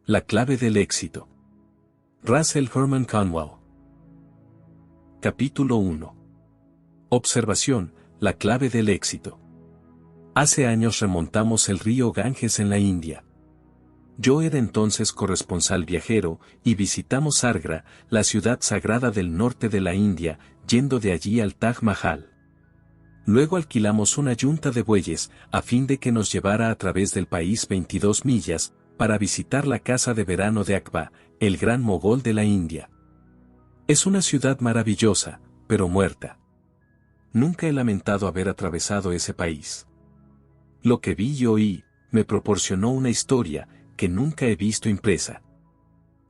La clave del éxito. Russell Herman Conwell. Capítulo 1. Observación, la clave del éxito. Hace años remontamos el río Ganges en la India. Yo era entonces corresponsal viajero, y visitamos Agra, la ciudad sagrada del norte de la India, yendo de allí al Taj Mahal. Luego alquilamos una yunta de bueyes, a fin de que nos llevara a través del país 22 millas, para visitar la casa de verano de Akbar, el gran mogol de la India. Es una ciudad maravillosa, pero muerta. Nunca he lamentado haber atravesado ese país. Lo que vi y oí, me proporcionó una historia, que nunca he visto impresa.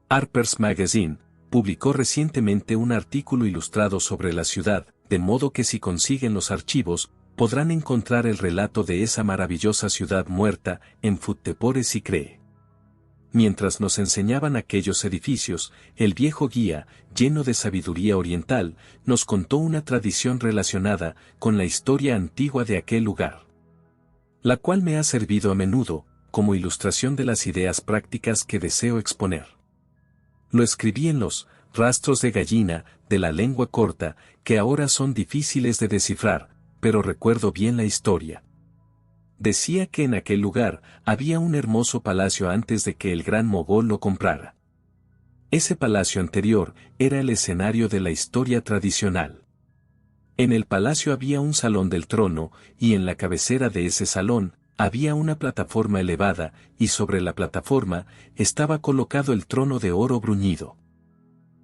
Harper's Magazine publicó recientemente un artículo ilustrado sobre la ciudad, de modo que si consiguen los archivos, podrán encontrar el relato de esa maravillosa ciudad muerta en Futtehpore Sikri. Mientras nos enseñaban aquellos edificios, el viejo guía, lleno de sabiduría oriental, nos contó una tradición relacionada con la historia antigua de aquel lugar, la cual me ha servido a menudo, como ilustración de las ideas prácticas que deseo exponer. Lo escribí en los rastros de gallina, de la lengua corta, que ahora son difíciles de descifrar, pero recuerdo bien la historia. Decía que en aquel lugar había un hermoso palacio antes de que el gran mogol lo comprara. Ese palacio anterior era el escenario de la historia tradicional. En el palacio había un salón del trono, y en la cabecera de ese salón había una plataforma elevada, y sobre la plataforma estaba colocado el trono de oro bruñido.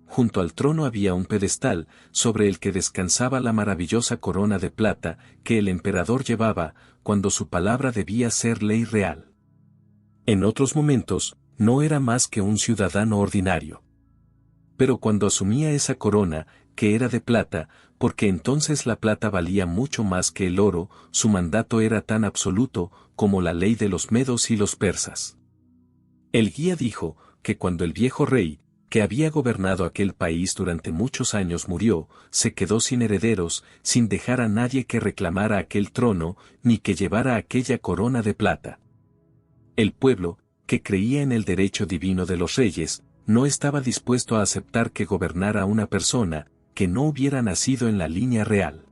Junto al trono había un pedestal, sobre el que descansaba la maravillosa corona de plata que el emperador llevaba, cuando su palabra debía ser ley real. En otros momentos, no era más que un ciudadano ordinario. Pero cuando asumía esa corona, que era de plata, porque entonces la plata valía mucho más que el oro, su mandato era tan absoluto como la ley de los medos y los persas. El guía dijo que cuando el viejo rey, que había gobernado aquel país durante muchos años murió, se quedó sin herederos, sin dejar a nadie que reclamara aquel trono, ni que llevara aquella corona de plata. El pueblo, que creía en el derecho divino de los reyes, no estaba dispuesto a aceptar que gobernara una persona, que no hubiera nacido en la línea real.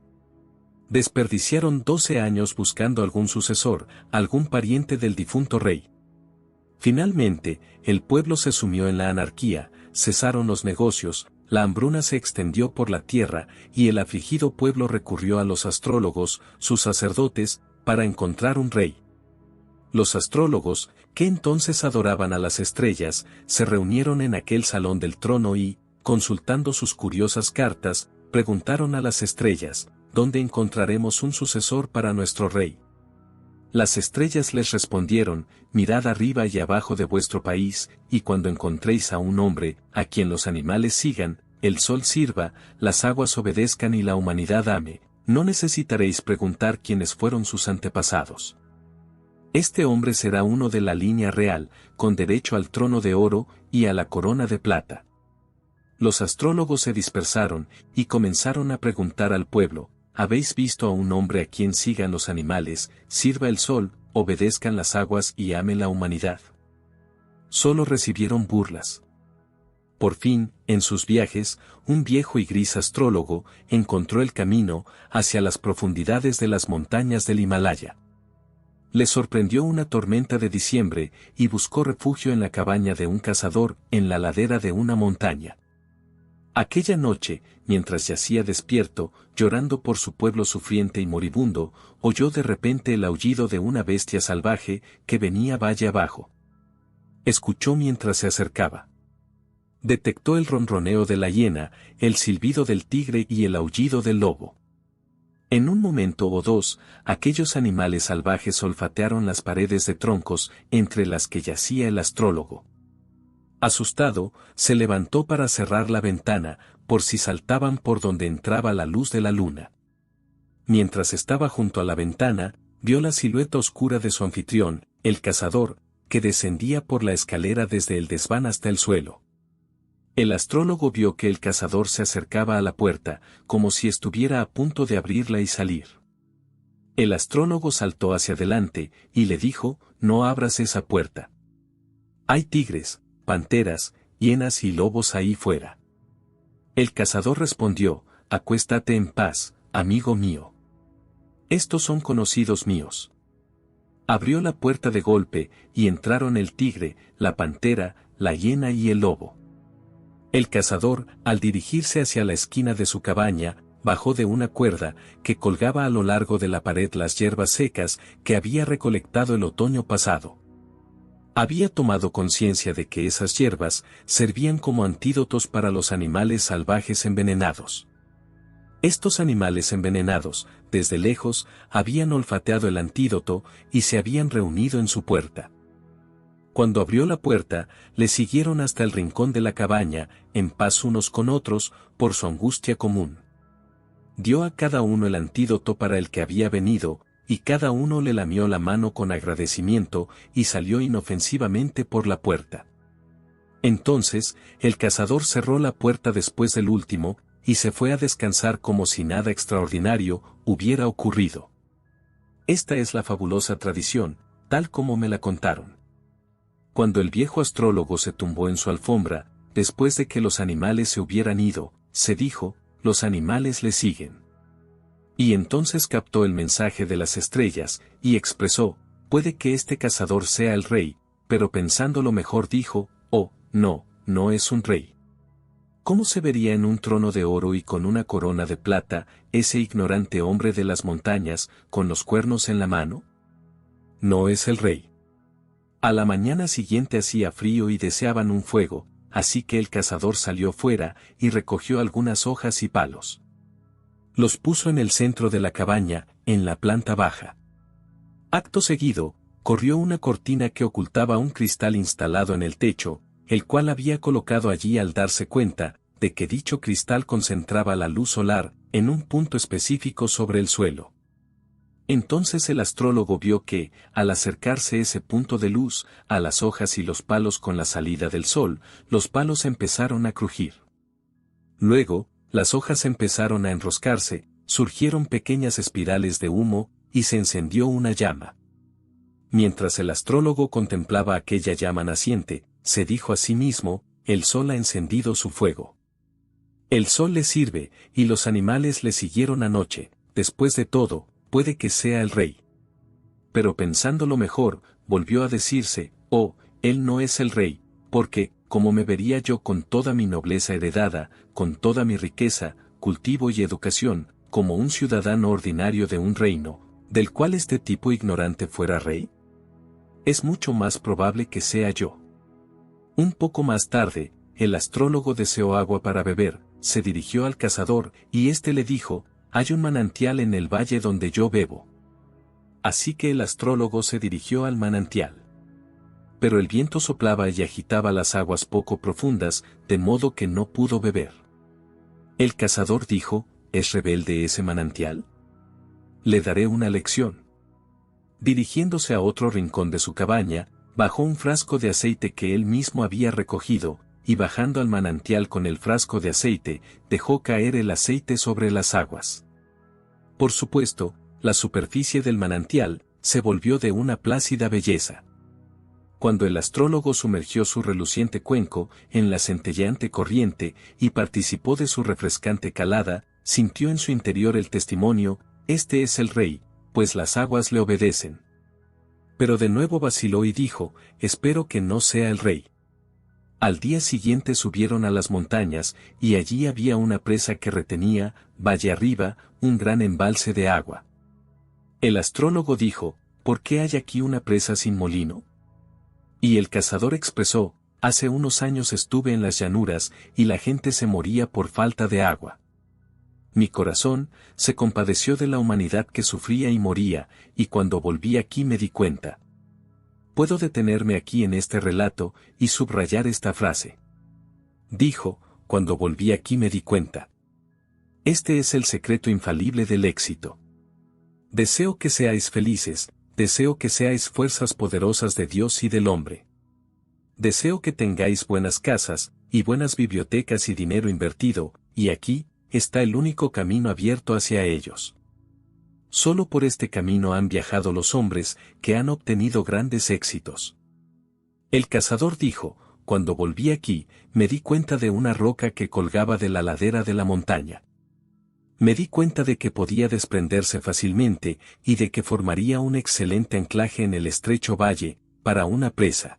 Desperdiciaron 12 años buscando algún sucesor, algún pariente del difunto rey. Finalmente, el pueblo se sumió en la anarquía, cesaron los negocios, la hambruna se extendió por la tierra, y el afligido pueblo recurrió a los astrólogos, sus sacerdotes, para encontrar un rey. Los astrólogos, que entonces adoraban a las estrellas, se reunieron en aquel salón del trono y, consultando sus curiosas cartas, preguntaron a las estrellas, ¿dónde encontraremos un sucesor para nuestro rey? Las estrellas les respondieron, mirad arriba y abajo de vuestro país, y cuando encontréis a un hombre, a quien los animales sigan, el sol sirva, las aguas obedezcan y la humanidad ame, no necesitaréis preguntar quiénes fueron sus antepasados. Este hombre será uno de la línea real, con derecho al trono de oro y a la corona de plata. Los astrólogos se dispersaron, y comenzaron a preguntar al pueblo, ¿habéis visto a un hombre a quien sigan los animales, sirva el sol, obedezcan las aguas y ame la humanidad? Solo recibieron burlas. Por fin, en sus viajes, un viejo y gris astrólogo encontró el camino hacia las profundidades de las montañas del Himalaya. Le sorprendió una tormenta de diciembre y buscó refugio en la cabaña de un cazador en la ladera de una montaña. Aquella noche, mientras yacía despierto, llorando por su pueblo sufriente y moribundo, oyó de repente el aullido de una bestia salvaje que venía valle abajo. Escuchó mientras se acercaba. Detectó el ronroneo de la hiena, el silbido del tigre y el aullido del lobo. En un momento o dos, aquellos animales salvajes olfatearon las paredes de troncos entre las que yacía el astrólogo. Asustado, se levantó para cerrar la ventana, por si saltaban por donde entraba la luz de la luna. Mientras estaba junto a la ventana, vio la silueta oscura de su anfitrión, el cazador, que descendía por la escalera desde el desván hasta el suelo. El astrólogo vio que el cazador se acercaba a la puerta, como si estuviera a punto de abrirla y salir. El astrólogo saltó hacia adelante, y le dijo, «No abras esa puerta. Hay tigres, panteras, hienas y lobos ahí fuera. El cazador respondió, acuéstate en paz, amigo mío. Estos son conocidos míos. Abrió la puerta de golpe, y entraron el tigre, la pantera, la hiena y el lobo. El cazador, al dirigirse hacia la esquina de su cabaña, bajó de una cuerda, que colgaba a lo largo de la pared las hierbas secas que había recolectado el otoño pasado. Había tomado conciencia de que esas hierbas servían como antídotos para los animales salvajes envenenados. Estos animales envenenados, desde lejos, habían olfateado el antídoto y se habían reunido en su puerta. Cuando abrió la puerta, le siguieron hasta el rincón de la cabaña, en paz unos con otros, por su angustia común. Dio a cada uno el antídoto para el que había venido, y cada uno le lamió la mano con agradecimiento y salió inofensivamente por la puerta. Entonces, el cazador cerró la puerta después del último, y se fue a descansar como si nada extraordinario hubiera ocurrido. Esta es la fabulosa tradición, tal como me la contaron. Cuando el viejo astrólogo se tumbó en su alfombra, después de que los animales se hubieran ido, se dijo, los animales le siguen. Y entonces captó el mensaje de las estrellas, y expresó, puede que este cazador sea el rey, pero pensándolo mejor dijo, oh, no, no es un rey. ¿Cómo se vería en un trono de oro y con una corona de plata, ese ignorante hombre de las montañas, con los cuernos en la mano? No es el rey. A la mañana siguiente hacía frío y deseaban un fuego, así que el cazador salió fuera y recogió algunas hojas y palos. Los puso en el centro de la cabaña, en la planta baja. Acto seguido, corrió una cortina que ocultaba un cristal instalado en el techo, el cual había colocado allí al darse cuenta de que dicho cristal concentraba la luz solar en un punto específico sobre el suelo. Entonces el astrólogo vio que, al acercarse ese punto de luz a las hojas y los palos con la salida del sol, los palos empezaron a crujir. Luego, las hojas empezaron a enroscarse, surgieron pequeñas espirales de humo, y se encendió una llama. Mientras el astrólogo contemplaba aquella llama naciente, se dijo a sí mismo, el sol ha encendido su fuego. El sol le sirve, y los animales le siguieron anoche, después de todo, puede que sea el rey. Pero pensándolo mejor, volvió a decirse, oh, él no es el rey, porque, como me vería yo con toda mi nobleza heredada, con toda mi riqueza, cultivo y educación, como un ciudadano ordinario de un reino, del cual este tipo ignorante fuera rey? Es mucho más probable que sea yo. Un poco más tarde, el astrólogo deseó agua para beber, se dirigió al cazador, y éste le dijo, hay un manantial en el valle donde yo bebo. Así que el astrólogo se dirigió al manantial. Pero el viento soplaba y agitaba las aguas poco profundas, de modo que no pudo beber. El cazador dijo, ¿es rebelde ese manantial? Le daré una lección. Dirigiéndose a otro rincón de su cabaña, bajó un frasco de aceite que él mismo había recogido, y bajando al manantial con el frasco de aceite, dejó caer el aceite sobre las aguas. Por supuesto, la superficie del manantial se volvió de una plácida belleza. Cuando el astrólogo sumergió su reluciente cuenco en la centelleante corriente y participó de su refrescante calada, sintió en su interior el testimonio, este es el rey, pues las aguas le obedecen. Pero de nuevo vaciló y dijo, espero que no sea el rey. Al día siguiente subieron a las montañas, y allí había una presa que retenía, valle arriba, un gran embalse de agua. El astrólogo dijo, ¿por qué hay aquí una presa sin molino? Y el cazador expresó, hace unos años estuve en las llanuras, y la gente se moría por falta de agua. Mi corazón se compadeció de la humanidad que sufría y moría, y cuando volví aquí me di cuenta. Puedo detenerme aquí en este relato, y subrayar esta frase. Dijo, cuando volví aquí me di cuenta. Este es el secreto infalible del éxito. Deseo que seáis felices, deseo que seáis fuerzas poderosas de Dios y del hombre. Deseo que tengáis buenas casas, y buenas bibliotecas y dinero invertido, y aquí está el único camino abierto hacia ellos. Solo por este camino han viajado los hombres que han obtenido grandes éxitos. El cazador dijo, cuando volví aquí, me di cuenta de una roca que colgaba de la ladera de la montaña. Me di cuenta de que podía desprenderse fácilmente y de que formaría un excelente anclaje en el estrecho valle, para una presa.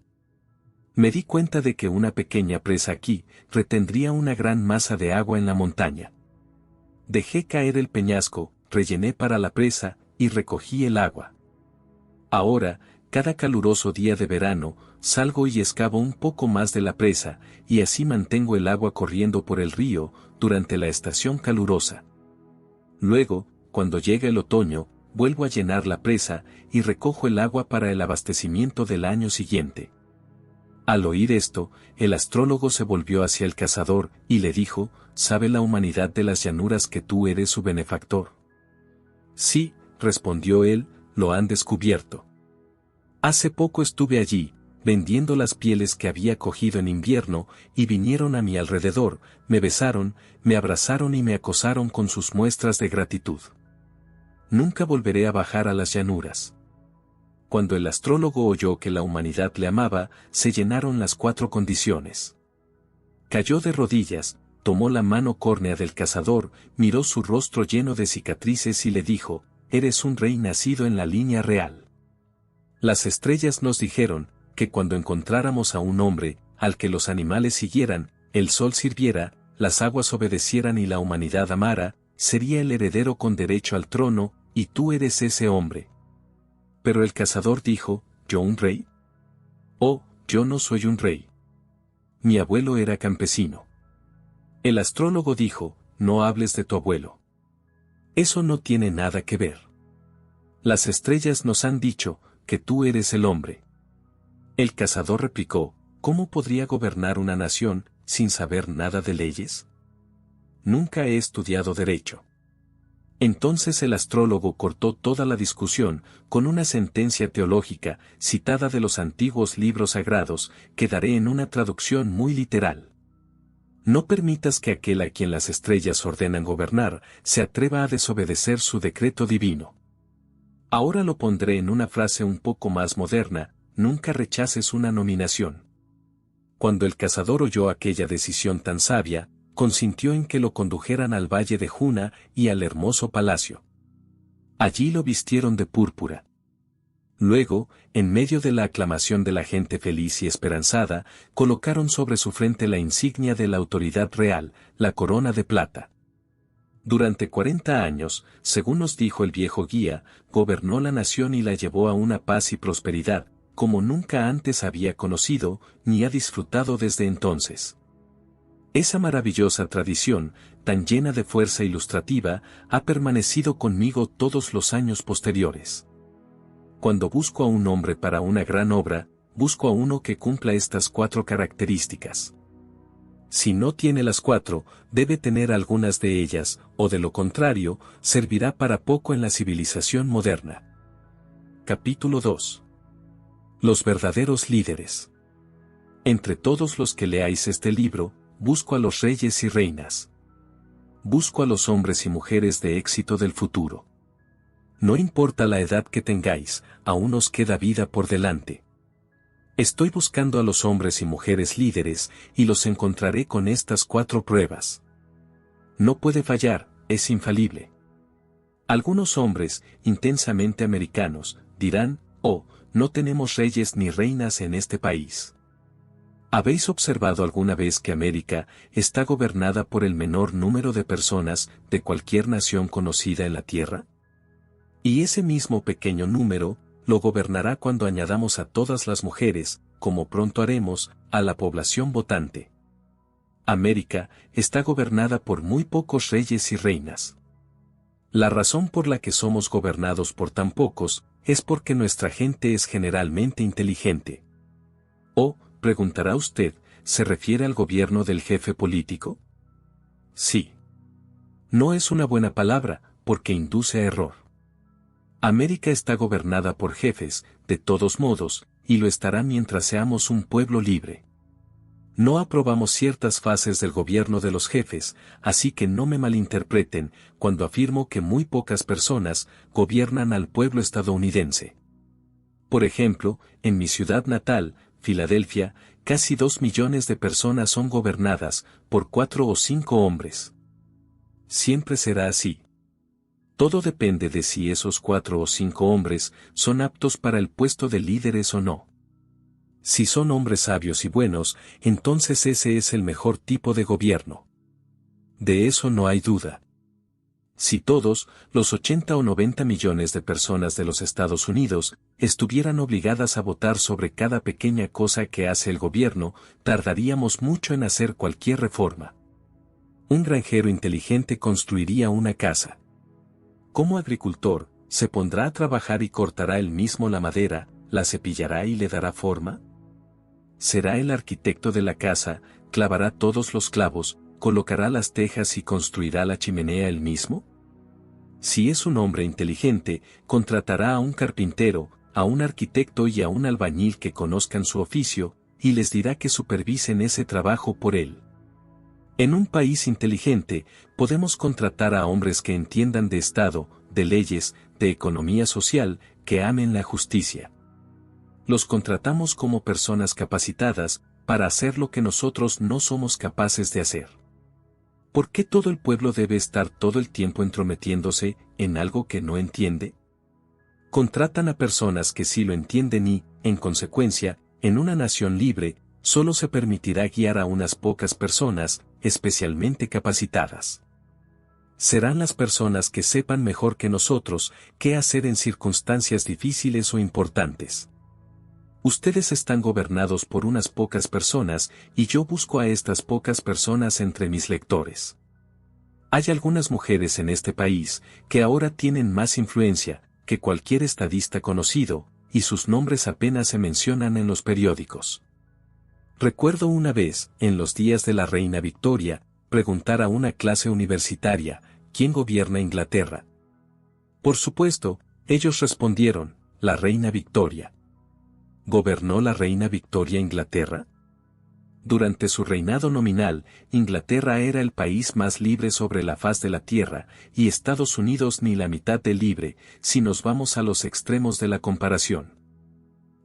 Me di cuenta de que una pequeña presa aquí retendría una gran masa de agua en la montaña. Dejé caer el peñasco, rellené para la presa y recogí el agua. Ahora, cada caluroso día de verano, salgo y excavo un poco más de la presa, y así mantengo el agua corriendo por el río durante la estación calurosa. Luego, cuando llega el otoño, vuelvo a llenar la presa y recojo el agua para el abastecimiento del año siguiente. Al oír esto, el astrólogo se volvió hacia el cazador y le dijo: ¿Sabe la humanidad de las llanuras que tú eres su benefactor? Sí, respondió él, lo han descubierto. Hace poco estuve allí, vendiendo las pieles que había cogido en invierno, y vinieron a mi alrededor, me besaron, me abrazaron y me acosaron con sus muestras de gratitud. Nunca volveré a bajar a las llanuras. Cuando el astrólogo oyó que la humanidad le amaba, se llenaron las 4 condiciones. Cayó de rodillas, tomó la mano córnea del cazador, miró su rostro lleno de cicatrices y le dijo: «Eres un rey nacido en la línea real». Las estrellas nos dijeron que cuando encontráramos a un hombre, al que los animales siguieran, el sol sirviera, las aguas obedecieran y la humanidad amara, sería el heredero con derecho al trono, y tú eres ese hombre. Pero el cazador dijo: ¿Yo un rey? Oh, yo no soy un rey. Mi abuelo era campesino. El astrólogo dijo: no hables de tu abuelo. Eso no tiene nada que ver. Las estrellas nos han dicho que tú eres el hombre. El cazador replicó: ¿cómo podría gobernar una nación sin saber nada de leyes? Nunca he estudiado derecho. Entonces el astrólogo cortó toda la discusión con una sentencia teológica citada de los antiguos libros sagrados, que daré en una traducción muy literal. No permitas que aquel a quien las estrellas ordenan gobernar se atreva a desobedecer su decreto divino. Ahora lo pondré en una frase un poco más moderna: nunca rechaces una nominación. Cuando el cazador oyó aquella decisión tan sabia, consintió en que lo condujeran al valle de Juna y al hermoso palacio. Allí lo vistieron de púrpura. Luego, en medio de la aclamación de la gente feliz y esperanzada, colocaron sobre su frente la insignia de la autoridad real, la corona de plata. Durante 40 años, según nos dijo el viejo guía, gobernó la nación y la llevó a una paz y prosperidad, como nunca antes había conocido, ni ha disfrutado desde entonces. Esa maravillosa tradición, tan llena de fuerza ilustrativa, ha permanecido conmigo todos los años posteriores. Cuando busco a un hombre para una gran obra, busco a uno que cumpla estas 4 características. Si no tiene las 4, debe tener algunas de ellas, o de lo contrario, servirá para poco en la civilización moderna. Capítulo 2. Los verdaderos líderes. Entre todos los que leáis este libro, busco a los reyes y reinas. Busco a los hombres y mujeres de éxito del futuro. No importa la edad que tengáis, aún os queda vida por delante. Estoy buscando a los hombres y mujeres líderes, y los encontraré con estas 4 pruebas. No puede fallar, es infalible. Algunos hombres, intensamente americanos, dirán: «Oh, no tenemos reyes ni reinas en este país». ¿Habéis observado alguna vez que América está gobernada por el menor número de personas de cualquier nación conocida en la Tierra? Y ese mismo pequeño número lo gobernará cuando añadamos a todas las mujeres, como pronto haremos, a la población votante. América está gobernada por muy pocos reyes y reinas. La razón por la que somos gobernados por tan pocos es porque nuestra gente es generalmente inteligente. ¿O, preguntará usted, se refiere al gobierno del jefe político? Sí. No es una buena palabra, porque induce a error. América está gobernada por jefes, de todos modos, y lo estará mientras seamos un pueblo libre. No aprobamos ciertas fases del gobierno de los jefes, así que no me malinterpreten cuando afirmo que muy pocas personas gobiernan al pueblo estadounidense. Por ejemplo, en mi ciudad natal, Filadelfia, casi 2 millones de personas son gobernadas por 4 o 5 hombres. Siempre será así. Todo depende de si esos 4 o 5 hombres son aptos para el puesto de líderes o no. Si son hombres sabios y buenos, entonces ese es el mejor tipo de gobierno. De eso no hay duda. Si todos, los 80 o 90 millones de personas de los Estados Unidos, estuvieran obligadas a votar sobre cada pequeña cosa que hace el gobierno, tardaríamos mucho en hacer cualquier reforma. Un granjero inteligente construiría una casa. Como agricultor, se pondrá a trabajar y cortará él mismo la madera, la cepillará y le dará forma. Será el arquitecto de la casa, clavará todos los clavos, colocará las tejas y construirá la chimenea él mismo. Si es un hombre inteligente, contratará a un carpintero, a un arquitecto y a un albañil que conozcan su oficio, y les dirá que supervisen ese trabajo por él. En un país inteligente, podemos contratar a hombres que entiendan de Estado, de leyes, de economía social, que amen la justicia. Los contratamos como personas capacitadas, para hacer lo que nosotros no somos capaces de hacer. ¿Por qué todo el pueblo debe estar todo el tiempo entrometiéndose en algo que no entiende? Contratan a personas que sí lo entienden y, en consecuencia, en una nación libre, solo se permitirá guiar a unas pocas personas, especialmente capacitadas. Serán las personas que sepan mejor que nosotros qué hacer en circunstancias difíciles o importantes. Ustedes están gobernados por unas pocas personas y yo busco a estas pocas personas entre mis lectores. Hay algunas mujeres en este país que ahora tienen más influencia que cualquier estadista conocido, y sus nombres apenas se mencionan en los periódicos. Recuerdo una vez, en los días de la reina Victoria, preguntar a una clase universitaria, ¿quién gobierna Inglaterra? Por supuesto, ellos respondieron, la reina Victoria. ¿Gobernó la reina Victoria Inglaterra? Durante su reinado nominal, Inglaterra era el país más libre sobre la faz de la tierra, y Estados Unidos ni la mitad de libre, si nos vamos a los extremos de la comparación.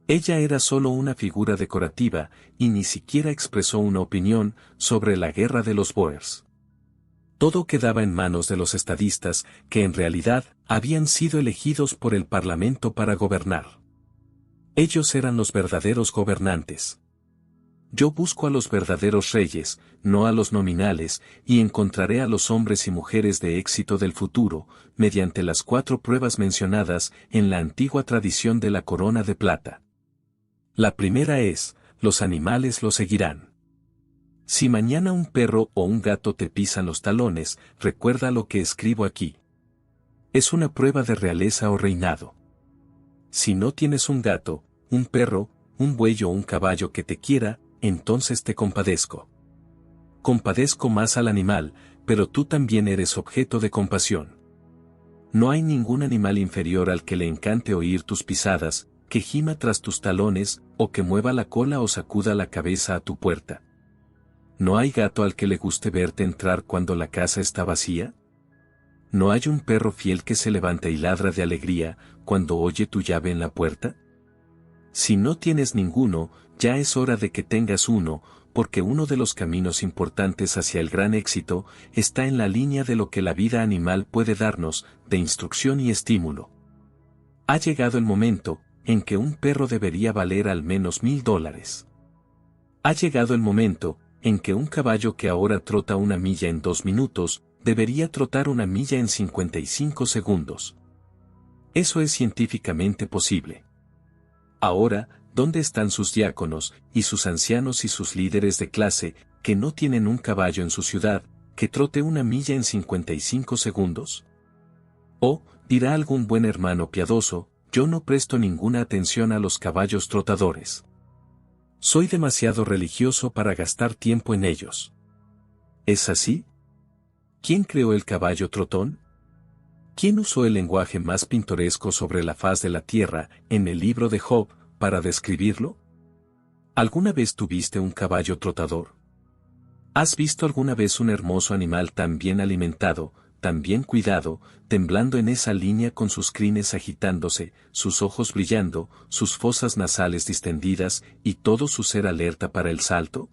Ella era solo una figura decorativa, y ni siquiera expresó una opinión sobre la guerra de los Boers. Todo quedaba en manos de los estadistas, que en realidad habían sido elegidos por el Parlamento para gobernar. Ellos eran los verdaderos gobernantes. Yo busco a los verdaderos reyes, no a los nominales, y encontraré a los hombres y mujeres de éxito del futuro, mediante las 4 pruebas mencionadas en la antigua tradición de la corona de plata. La primera es, los animales lo seguirán. Si mañana un perro o un gato te pisan los talones, recuerda lo que escribo aquí. Es una prueba de realeza o reinado. Si no tienes un gato, un perro, un buey o un caballo que te quiera, entonces te compadezco. Compadezco más al animal, pero tú también eres objeto de compasión. No hay ningún animal inferior al que le encante oír tus pisadas, que gima tras tus talones, o que mueva la cola o sacuda la cabeza a tu puerta. ¿No hay gato al que le guste verte entrar cuando la casa está vacía? ¿No hay un perro fiel que se levanta y ladra de alegría cuando oye tu llave en la puerta? Si no tienes ninguno, ya es hora de que tengas uno, porque uno de los caminos importantes hacia el gran éxito está en la línea de lo que la vida animal puede darnos, de instrucción y estímulo. Ha llegado el momento en que un perro debería valer al menos $1000. Ha llegado el momento en que un caballo que ahora trota 1 milla en 2 minutos, debería trotar 1 milla en 55 segundos. Eso es científicamente posible. Ahora, ¿dónde están sus diáconos, y sus ancianos y sus líderes de clase, que no tienen un caballo en su ciudad, que trote 1 milla en 55 segundos? O, dirá algún buen hermano piadoso, yo no presto ninguna atención a los caballos trotadores. Soy demasiado religioso para gastar tiempo en ellos. ¿Es así? ¿Quién creó el caballo trotón? ¿Quién usó el lenguaje más pintoresco sobre la faz de la tierra, en el libro de Job, para describirlo? ¿Alguna vez tuviste un caballo trotador? ¿Has visto alguna vez un hermoso animal tan bien alimentado, tan bien cuidado, temblando en esa línea con sus crines agitándose, sus ojos brillando, sus fosas nasales distendidas y todo su ser alerta para el salto?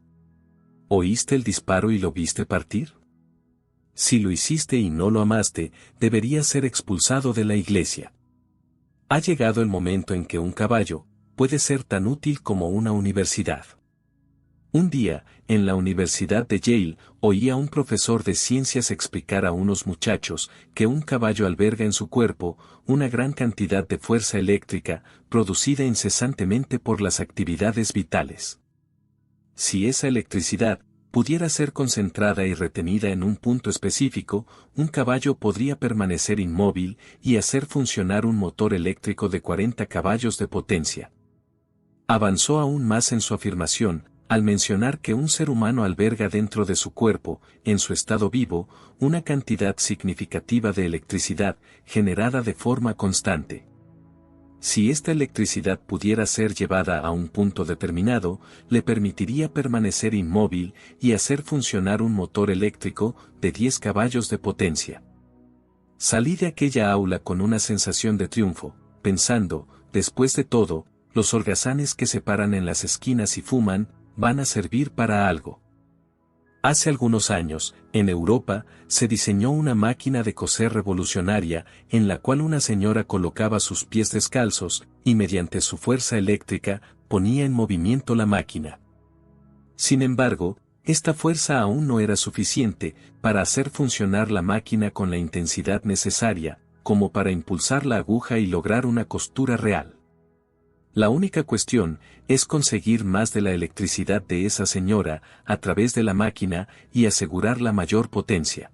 ¿Oíste el disparo y lo viste partir? Si lo hiciste y no lo amaste, deberías ser expulsado de la iglesia. Ha llegado el momento en que un caballo puede ser tan útil como una universidad. Un día, en la Universidad de Yale, oí a un profesor de ciencias explicar a unos muchachos que un caballo alberga en su cuerpo una gran cantidad de fuerza eléctrica producida incesantemente por las actividades vitales. Si esa electricidad pudiera ser concentrada y retenida en un punto específico, un caballo podría permanecer inmóvil y hacer funcionar un motor eléctrico de 40 caballos de potencia. Avanzó aún más en su afirmación, al mencionar que un ser humano alberga dentro de su cuerpo, en su estado vivo, una cantidad significativa de electricidad, generada de forma constante. Si esta electricidad pudiera ser llevada a un punto determinado, le permitiría permanecer inmóvil y hacer funcionar un motor eléctrico de 10 caballos de potencia. Salí de aquella aula con una sensación de triunfo, pensando, después de todo, los holgazanes que se paran en las esquinas y fuman, van a servir para algo. Hace algunos años, en Europa, se diseñó una máquina de coser revolucionaria, en la cual una señora colocaba sus pies descalzos, y mediante su fuerza eléctrica, ponía en movimiento la máquina. Sin embargo, esta fuerza aún no era suficiente para hacer funcionar la máquina con la intensidad necesaria, como para impulsar la aguja y lograr una costura real. La única cuestión es conseguir más de la electricidad de esa señora a través de la máquina y asegurar la mayor potencia.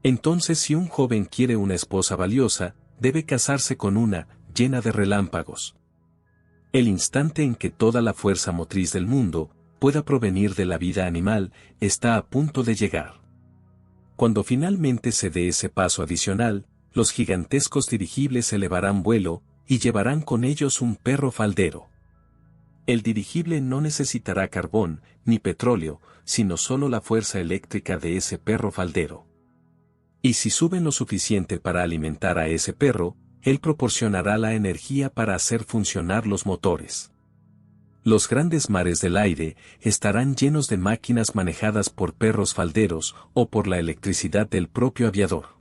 Entonces, si un joven quiere una esposa valiosa, debe casarse con una, llena de relámpagos. El instante en que toda la fuerza motriz del mundo pueda provenir de la vida animal está a punto de llegar. Cuando finalmente se dé ese paso adicional, los gigantescos dirigibles elevarán vuelo, y llevarán con ellos un perro faldero. El dirigible no necesitará carbón, ni petróleo, sino solo la fuerza eléctrica de ese perro faldero. Y si suben lo suficiente para alimentar a ese perro, él proporcionará la energía para hacer funcionar los motores. Los grandes mares del aire estarán llenos de máquinas manejadas por perros falderos o por la electricidad del propio aviador.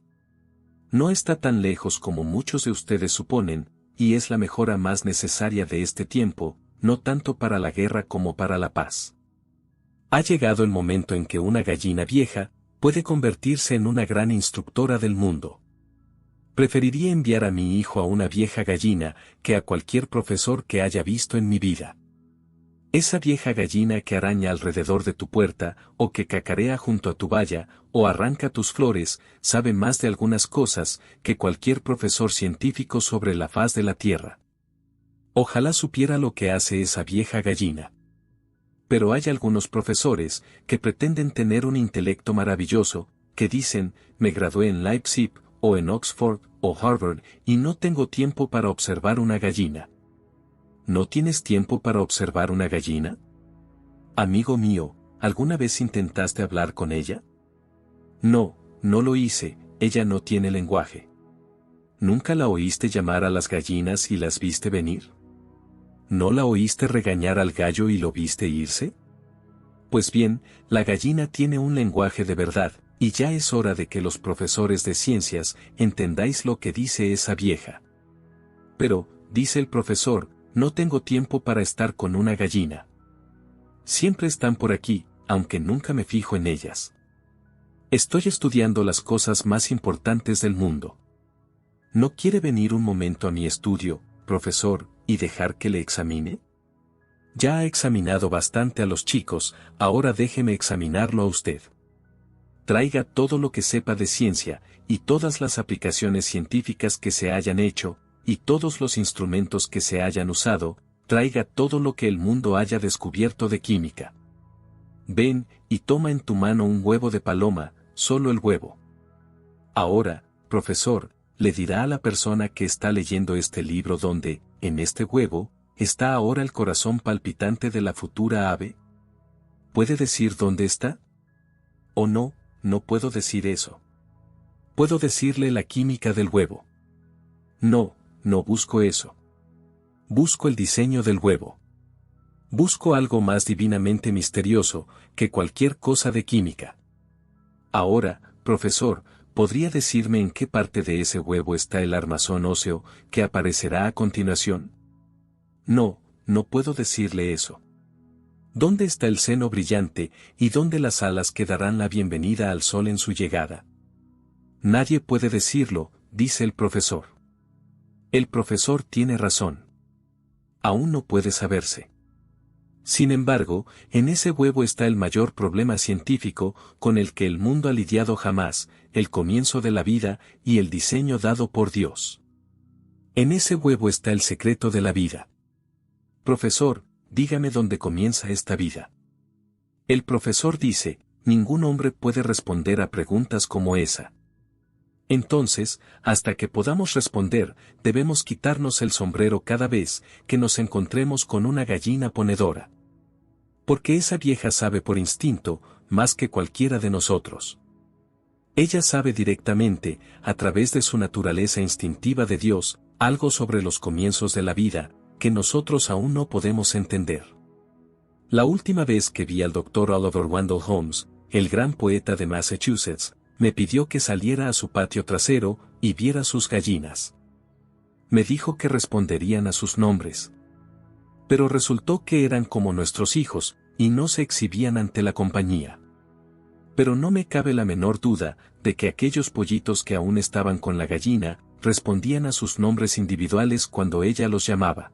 No está tan lejos como muchos de ustedes suponen, y es la mejora más necesaria de este tiempo, no tanto para la guerra como para la paz. Ha llegado el momento en que una gallina vieja puede convertirse en una gran instructora del mundo. Preferiría enviar a mi hijo a una vieja gallina que a cualquier profesor que haya visto en mi vida. Esa vieja gallina que araña alrededor de tu puerta, o que cacarea junto a tu valla, o arranca tus flores, sabe más de algunas cosas que cualquier profesor científico sobre la faz de la tierra. Ojalá supiera lo que hace esa vieja gallina. Pero hay algunos profesores que pretenden tener un intelecto maravilloso, que dicen, me gradué en Leipzig, o en Oxford, o Harvard, y no tengo tiempo para observar una gallina. ¿No tienes tiempo para observar una gallina? Amigo mío, ¿alguna vez intentaste hablar con ella? No, no lo hice, ella no tiene lenguaje. ¿Nunca la oíste llamar a las gallinas y las viste venir? ¿No la oíste regañar al gallo y lo viste irse? Pues bien, la gallina tiene un lenguaje de verdad, y ya es hora de que los profesores de ciencias entendáis lo que dice esa vieja. Pero, dice el profesor, no tengo tiempo para estar con una gallina. Siempre están por aquí, aunque nunca me fijo en ellas. Estoy estudiando las cosas más importantes del mundo. ¿No quiere venir un momento a mi estudio, profesor, y dejar que le examine? Ya ha examinado bastante a los chicos, ahora déjeme examinarlo a usted. Traiga todo lo que sepa de ciencia, y todas las aplicaciones científicas que se hayan hecho, y todos los instrumentos que se hayan usado, traiga todo lo que el mundo haya descubierto de química. Ven, y toma en tu mano un huevo de paloma, solo el huevo. Ahora, profesor, le dirá a la persona que está leyendo este libro donde, en este huevo, está ahora el corazón palpitante de la futura ave. ¿Puede decir dónde está? ¿O no, no puedo decir eso? Puedo decirle la química del huevo. No, no busco eso. Busco el diseño del huevo. Busco algo más divinamente misterioso que cualquier cosa de química. Ahora, profesor, ¿podría decirme en qué parte de ese huevo está el armazón óseo que aparecerá a continuación? No, no puedo decirle eso. ¿Dónde está el seno brillante y dónde las alas que darán la bienvenida al sol en su llegada? Nadie puede decirlo, dice el profesor. El profesor tiene razón. Aún no puede saberse. Sin embargo, en ese huevo está el mayor problema científico con el que el mundo ha lidiado jamás, el comienzo de la vida y el diseño dado por Dios. En ese huevo está el secreto de la vida. Profesor, dígame dónde comienza esta vida. El profesor dice, ningún hombre puede responder a preguntas como esa. Entonces, hasta que podamos responder, debemos quitarnos el sombrero cada vez que nos encontremos con una gallina ponedora. Porque esa vieja sabe por instinto, más que cualquiera de nosotros. Ella sabe directamente, a través de su naturaleza instintiva de Dios, algo sobre los comienzos de la vida, que nosotros aún no podemos entender. La última vez que vi al Dr. Oliver Wendell Holmes, el gran poeta de Massachusetts, me pidió que saliera a su patio trasero y viera sus gallinas. Me dijo que responderían a sus nombres. Pero resultó que eran como nuestros hijos, y no se exhibían ante la compañía. Pero no me cabe la menor duda de que aquellos pollitos que aún estaban con la gallina, respondían a sus nombres individuales cuando ella los llamaba.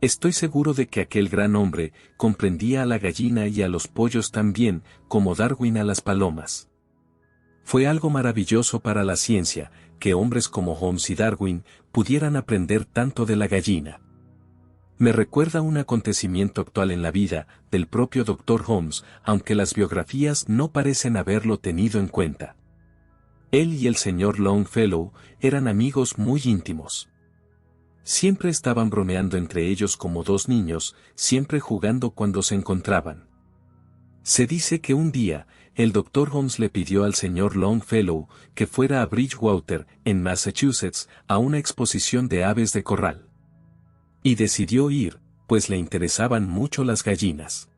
Estoy seguro de que aquel gran hombre comprendía a la gallina y a los pollos tan bien como Darwin a las palomas. Fue algo maravilloso para la ciencia, que hombres como Holmes y Darwin pudieran aprender tanto de la gallina. Me recuerda un acontecimiento actual en la vida del propio Dr. Holmes, aunque las biografías no parecen haberlo tenido en cuenta. Él y el señor Longfellow eran amigos muy íntimos. Siempre estaban bromeando entre ellos como dos niños, siempre jugando cuando se encontraban. Se dice que un día, el Dr. Holmes le pidió al señor Longfellow que fuera a Bridgewater, en Massachusetts, a una exposición de aves de corral. Y decidió ir, pues le interesaban mucho las gallinas.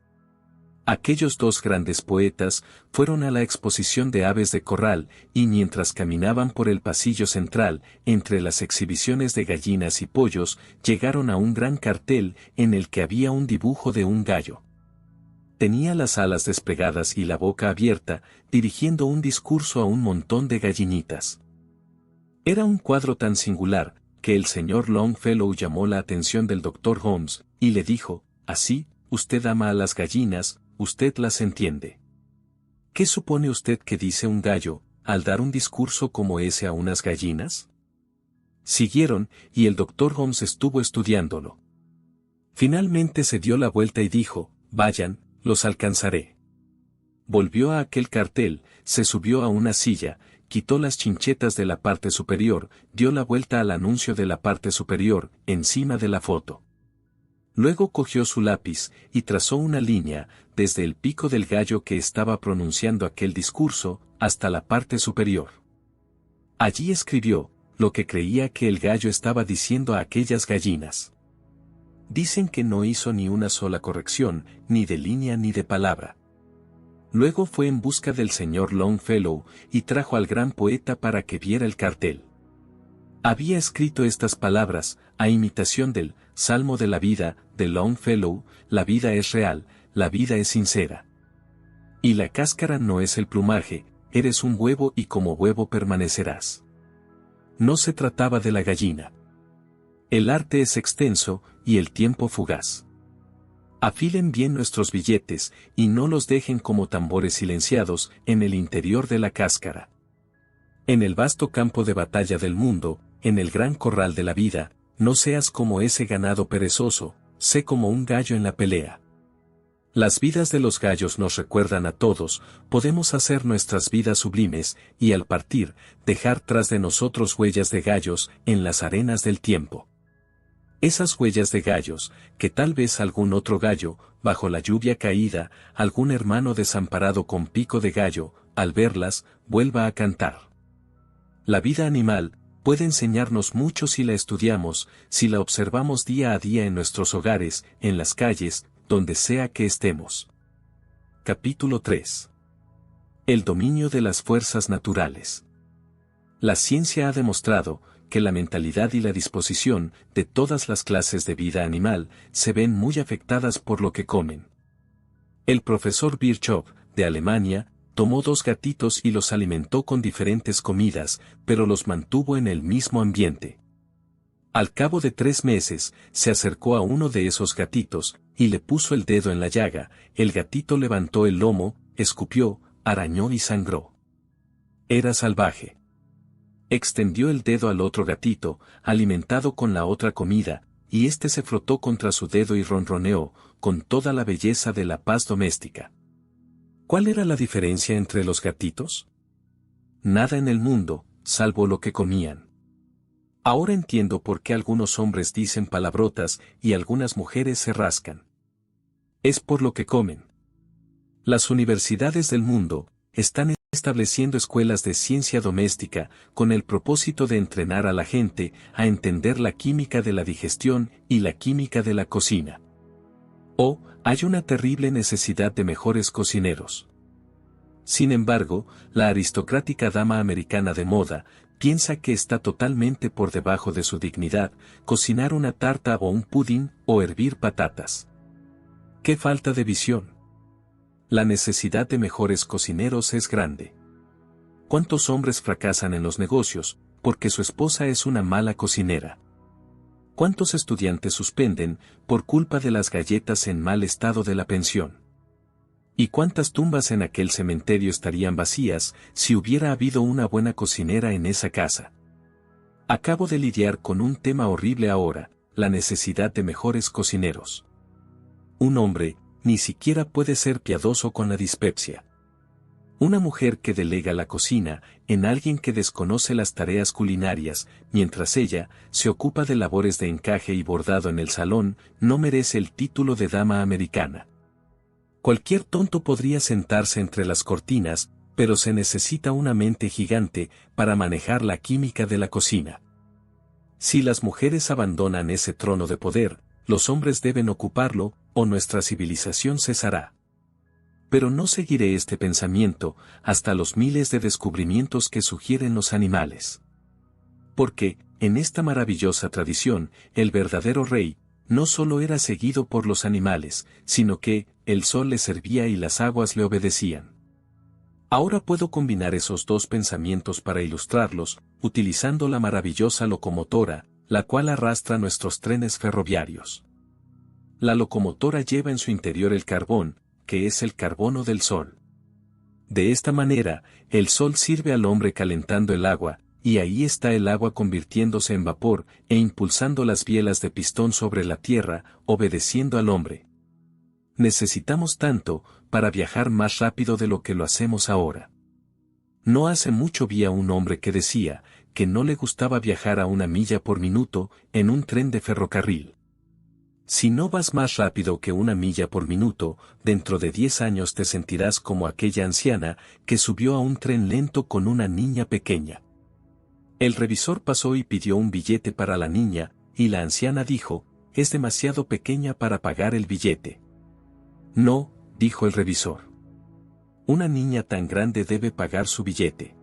Aquellos dos grandes poetas fueron a la exposición de aves de corral, y mientras caminaban por el pasillo central, entre las exhibiciones de gallinas y pollos, llegaron a un gran cartel en el que había un dibujo de un gallo. Tenía las alas desplegadas y la boca abierta, dirigiendo un discurso a un montón de gallinitas. Era un cuadro tan singular, que el señor Longfellow llamó la atención del Dr. Holmes, y le dijo, «Así, usted ama a las gallinas, usted las entiende. ¿Qué supone usted que dice un gallo, al dar un discurso como ese a unas gallinas?» Siguieron, y el Dr. Holmes estuvo estudiándolo. Finalmente se dio la vuelta y dijo, «Vayan, los alcanzaré». Volvió a aquel cartel, se subió a una silla, quitó las chinchetas de la parte superior, dio la vuelta al anuncio de la parte superior, encima de la foto. Luego cogió su lápiz y trazó una línea, desde el pico del gallo que estaba pronunciando aquel discurso, hasta la parte superior. Allí escribió, lo que creía que el gallo estaba diciendo a aquellas gallinas. Dicen que no hizo ni una sola corrección, ni de línea ni de palabra. Luego fue en busca del señor Longfellow y trajo al gran poeta para que viera el cartel. Había escrito estas palabras, a imitación del Salmo de la vida, de Longfellow: la vida es real, la vida es sincera. Y la cáscara no es el plumaje, eres un huevo y como huevo permanecerás. No se trataba de la gallina. El arte es extenso, y el tiempo fugaz. Afilen bien nuestros billetes, y no los dejen como tambores silenciados en el interior de la cáscara. En el vasto campo de batalla del mundo, en el gran corral de la vida, no seas como ese ganado perezoso, sé como un gallo en la pelea. Las vidas de los gallos nos recuerdan a todos, podemos hacer nuestras vidas sublimes, y al partir, dejar tras de nosotros huellas de gallos en las arenas del tiempo. Esas huellas de gallos, que tal vez algún otro gallo, bajo la lluvia caída, algún hermano desamparado con pico de gallo, al verlas, vuelva a cantar. La vida animal puede enseñarnos mucho si la estudiamos, si la observamos día a día en nuestros hogares, en las calles, donde sea que estemos. Capítulo 3. El dominio de las fuerzas naturales. La ciencia ha demostrado que la mentalidad y la disposición de todas las clases de vida animal se ven muy afectadas por lo que comen. El profesor Virchow, de Alemania, tomó 2 gatitos y los alimentó con diferentes comidas, pero los mantuvo en el mismo ambiente. Al cabo de 3 meses, se acercó a uno de esos gatitos, y le puso el dedo en la llaga. El gatito levantó el lomo, escupió, arañó y sangró. Era salvaje. Extendió el dedo al otro gatito, alimentado con la otra comida, y éste se frotó contra su dedo y ronroneó, con toda la belleza de la paz doméstica. ¿Cuál era la diferencia entre los gatitos? Nada en el mundo, salvo lo que comían. Ahora entiendo por qué algunos hombres dicen palabrotas y algunas mujeres se rascan. Es por lo que comen. Las universidades del mundo están estableciendo escuelas de ciencia doméstica con el propósito de entrenar a la gente a entender la química de la digestión y la química de la cocina. Hay una terrible necesidad de mejores cocineros. Sin embargo, la aristocrática dama americana de moda piensa que está totalmente por debajo de su dignidad cocinar una tarta o un pudín o hervir patatas. ¡Qué falta de visión! La necesidad de mejores cocineros es grande. ¿Cuántos hombres fracasan en los negocios porque su esposa es una mala cocinera? ¿Cuántos estudiantes suspenden por culpa de las galletas en mal estado de la pensión? ¿Y cuántas tumbas en aquel cementerio estarían vacías si hubiera habido una buena cocinera en esa casa? Acabo de lidiar con un tema horrible ahora, la necesidad de mejores cocineros. Un hombre ni siquiera puede ser piadoso con la dispepsia. Una mujer que delega la cocina en alguien que desconoce las tareas culinarias, mientras ella se ocupa de labores de encaje y bordado en el salón, no merece el título de dama americana. Cualquier tonto podría sentarse entre las cortinas, pero se necesita una mente gigante para manejar la química de la cocina. Si las mujeres abandonan ese trono de poder, los hombres deben ocuparlo, o nuestra civilización cesará. Pero no seguiré este pensamiento hasta los miles de descubrimientos que sugieren los animales. Porque, en esta maravillosa tradición, el verdadero rey, no solo era seguido por los animales, sino que, el sol le servía y las aguas le obedecían. Ahora puedo combinar esos 2 pensamientos para ilustrarlos, utilizando la maravillosa locomotora, la cual arrastra nuestros trenes ferroviarios. La locomotora lleva en su interior el carbón, que es el carbono del sol. De esta manera, el sol sirve al hombre calentando el agua, y ahí está el agua convirtiéndose en vapor e impulsando las bielas de pistón sobre la tierra, obedeciendo al hombre. Necesitamos tanto para viajar más rápido de lo que lo hacemos ahora. No hace mucho vi a un hombre que decía que no le gustaba viajar a 1 milla por minuto en un tren de ferrocarril. Si no vas más rápido que 1 milla por minuto, dentro de 10 años te sentirás como aquella anciana que subió a un tren lento con una niña pequeña. El revisor pasó y pidió un billete para la niña, y la anciana dijo, «Es demasiado pequeña para pagar el billete». «No», dijo el revisor. «Una niña tan grande debe pagar su billete».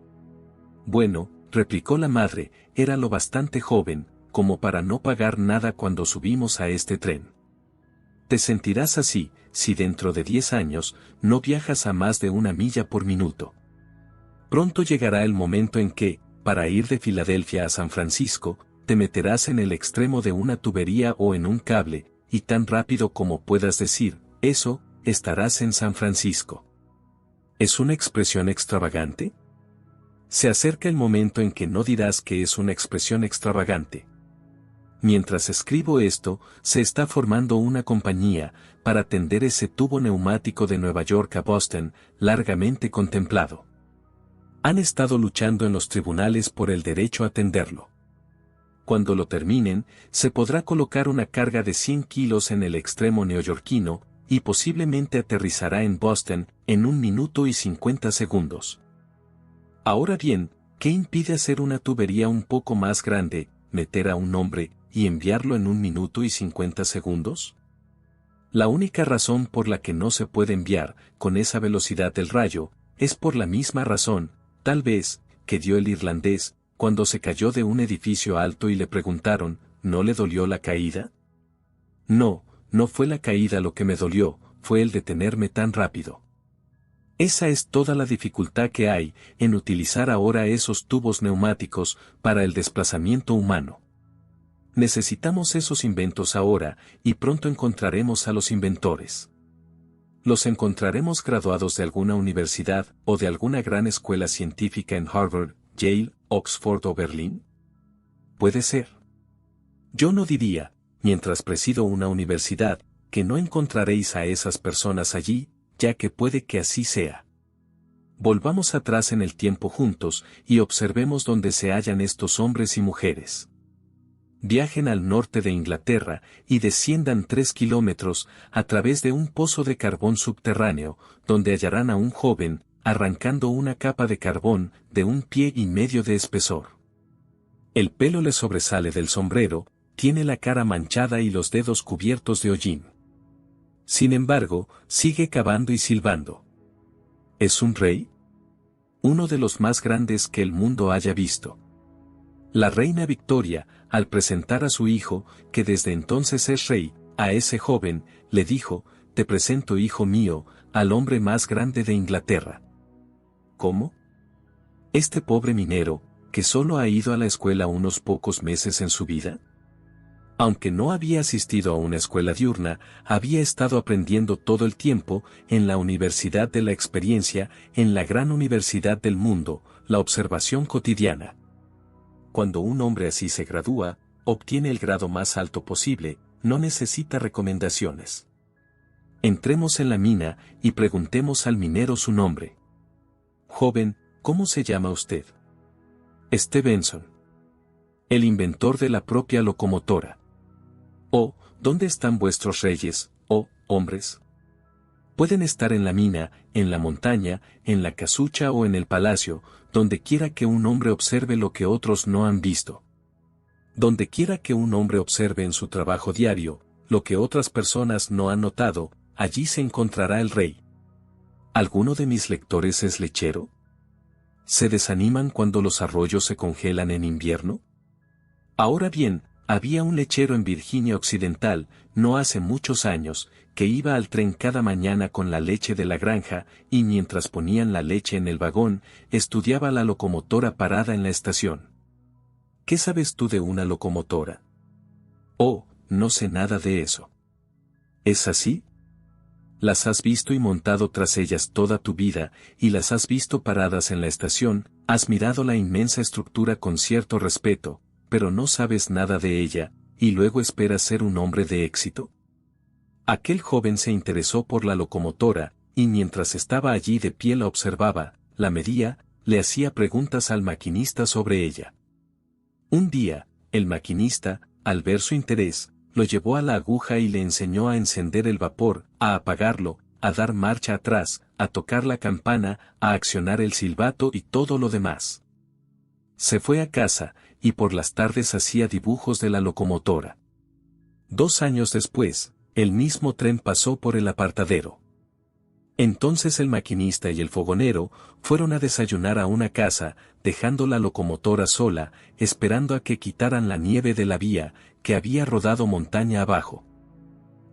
«Bueno», replicó la madre, «era lo bastante joven como para no pagar nada cuando subimos a este tren. Te sentirás así, si dentro de 10 años, no viajas a más de 1 milla por minuto. Pronto llegará el momento en que, para ir de Filadelfia a San Francisco, te meterás en el extremo de una tubería o en un cable, y tan rápido como puedas decir, eso, estarás en San Francisco. ¿Es una expresión extravagante? Se acerca el momento en que no dirás que es una expresión extravagante. Mientras escribo esto, se está formando una compañía para tender ese tubo neumático de Nueva York a Boston, largamente contemplado. Han estado luchando en los tribunales por el derecho a tenderlo. Cuando lo terminen, se podrá colocar una carga de 100 kilos en el extremo neoyorquino, y posiblemente aterrizará en Boston en 1 minuto y 50 segundos. Ahora bien, ¿Qué impide hacer una tubería un poco más grande, meter a un hombre, y enviarlo en 1 minuto y 50 segundos? La única razón por la que no se puede enviar, con esa velocidad del rayo, es por la misma razón, tal vez, que dio el irlandés, cuando se cayó de un edificio alto y le preguntaron, ¿no le dolió la caída? No, no fue la caída lo que me dolió, fue el detenerme tan rápido. Esa es toda la dificultad que hay en utilizar ahora esos tubos neumáticos para el desplazamiento humano. Necesitamos esos inventos ahora, y pronto encontraremos a los inventores. Los encontraremos graduados de alguna universidad o de alguna gran escuela científica en Harvard, Yale, Oxford o Berlín. Puede ser. Yo no diría, mientras presido una universidad, que no encontraréis a esas personas allí, ya que puede que así sea. Volvamos atrás en el tiempo juntos y observemos dónde se hallan estos hombres y mujeres. Viajen al norte de Inglaterra y desciendan 3 kilómetros a través de un pozo de carbón subterráneo, donde hallarán a un joven, arrancando una capa de carbón de 1,5 pies de espesor. El pelo le sobresale del sombrero, tiene la cara manchada y los dedos cubiertos de hollín. Sin embargo, sigue cavando y silbando. ¿Es un rey? Uno de los más grandes que el mundo haya visto. La reina Victoria, al presentar a su hijo, que desde entonces es rey, a ese joven, le dijo, «Te presento, hijo mío, al hombre más grande de Inglaterra». ¿Cómo? Este pobre minero, que solo ha ido a la escuela unos pocos meses en su vida. Aunque no había asistido a una escuela diurna, había estado aprendiendo todo el tiempo en la Universidad de la Experiencia, en la gran universidad del mundo, la observación cotidiana. Cuando un hombre así se gradúa, obtiene el grado más alto posible, no necesita recomendaciones. Entremos en la mina y preguntemos al minero su nombre. Joven, ¿cómo se llama usted? Stevenson. El inventor de la propia locomotora. Oh, ¿dónde están vuestros reyes, oh, hombres? Pueden estar en la mina, en la montaña, en la casucha o en el palacio, donde quiera que un hombre observe lo que otros no han visto. Donde quiera que un hombre observe en su trabajo diario, lo que otras personas no han notado, allí se encontrará el rey. ¿Alguno de mis lectores es lechero? ¿Se desaniman cuando los arroyos se congelan en invierno? Ahora bien, había un lechero en Virginia Occidental, no hace muchos años, que iba al tren cada mañana con la leche de la granja, y mientras ponían la leche en el vagón, estudiaba la locomotora parada en la estación. ¿Qué sabes tú de una locomotora? Oh, no sé nada de eso. ¿Es así? Las has visto y montado tras ellas toda tu vida, y las has visto paradas en la estación, has mirado la inmensa estructura con cierto respeto, pero no sabes nada de ella, y luego esperas ser un hombre de éxito. Aquel joven se interesó por la locomotora, y mientras estaba allí de pie la observaba, la medía, le hacía preguntas al maquinista sobre ella. Un día, el maquinista, al ver su interés, lo llevó a la aguja y le enseñó a encender el vapor, a apagarlo, a dar marcha atrás, a tocar la campana, a accionar el silbato y todo lo demás. Se fue a casa, y por las tardes hacía dibujos de la locomotora. 2 años después, el mismo tren pasó por el apartadero. Entonces el maquinista y el fogonero fueron a desayunar a una casa, dejando la locomotora sola, esperando a que quitaran la nieve de la vía, que había rodado montaña abajo.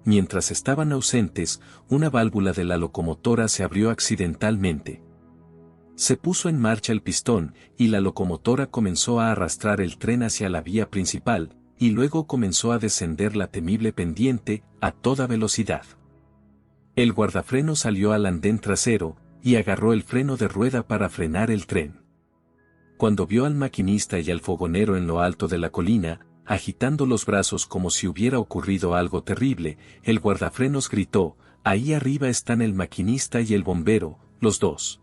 Mientras estaban ausentes, una válvula de la locomotora se abrió accidentalmente. Se puso en marcha el pistón, y la locomotora comenzó a arrastrar el tren hacia la vía principal, y luego comenzó a descender la temible pendiente, a toda velocidad. El guardafreno salió al andén trasero, y agarró el freno de rueda para frenar el tren. Cuando vio al maquinista y al fogonero en lo alto de la colina, agitando los brazos como si hubiera ocurrido algo terrible, el guardafrenos gritó, «Ahí arriba están el maquinista y el bombero, los dos.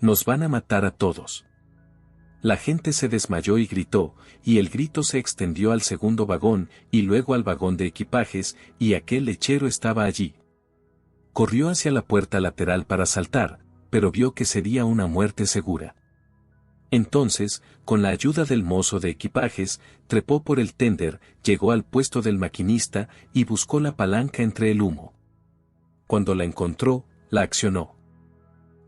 Nos van a matar a todos». La gente se desmayó y gritó, y el grito se extendió al segundo vagón, y luego al vagón de equipajes, y aquel lechero estaba allí. Corrió hacia la puerta lateral para saltar, pero vio que sería una muerte segura. Entonces, con la ayuda del mozo de equipajes, trepó por el tender, llegó al puesto del maquinista y buscó la palanca entre el humo. Cuando la encontró, la accionó.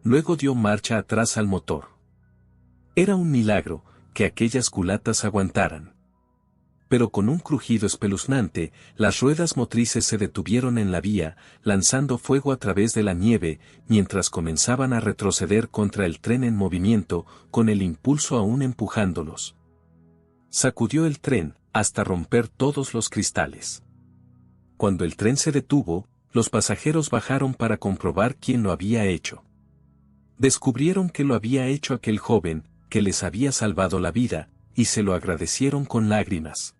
Luego dio marcha atrás al motor. Era un milagro que aquellas culatas aguantaran. Pero con un crujido espeluznante, las ruedas motrices se detuvieron en la vía, lanzando fuego a través de la nieve, mientras comenzaban a retroceder contra el tren en movimiento, con el impulso aún empujándolos. Sacudió el tren, hasta romper todos los cristales. Cuando el tren se detuvo, los pasajeros bajaron para comprobar quién lo había hecho. Descubrieron que lo había hecho aquel joven, que les había salvado la vida, y se lo agradecieron con lágrimas.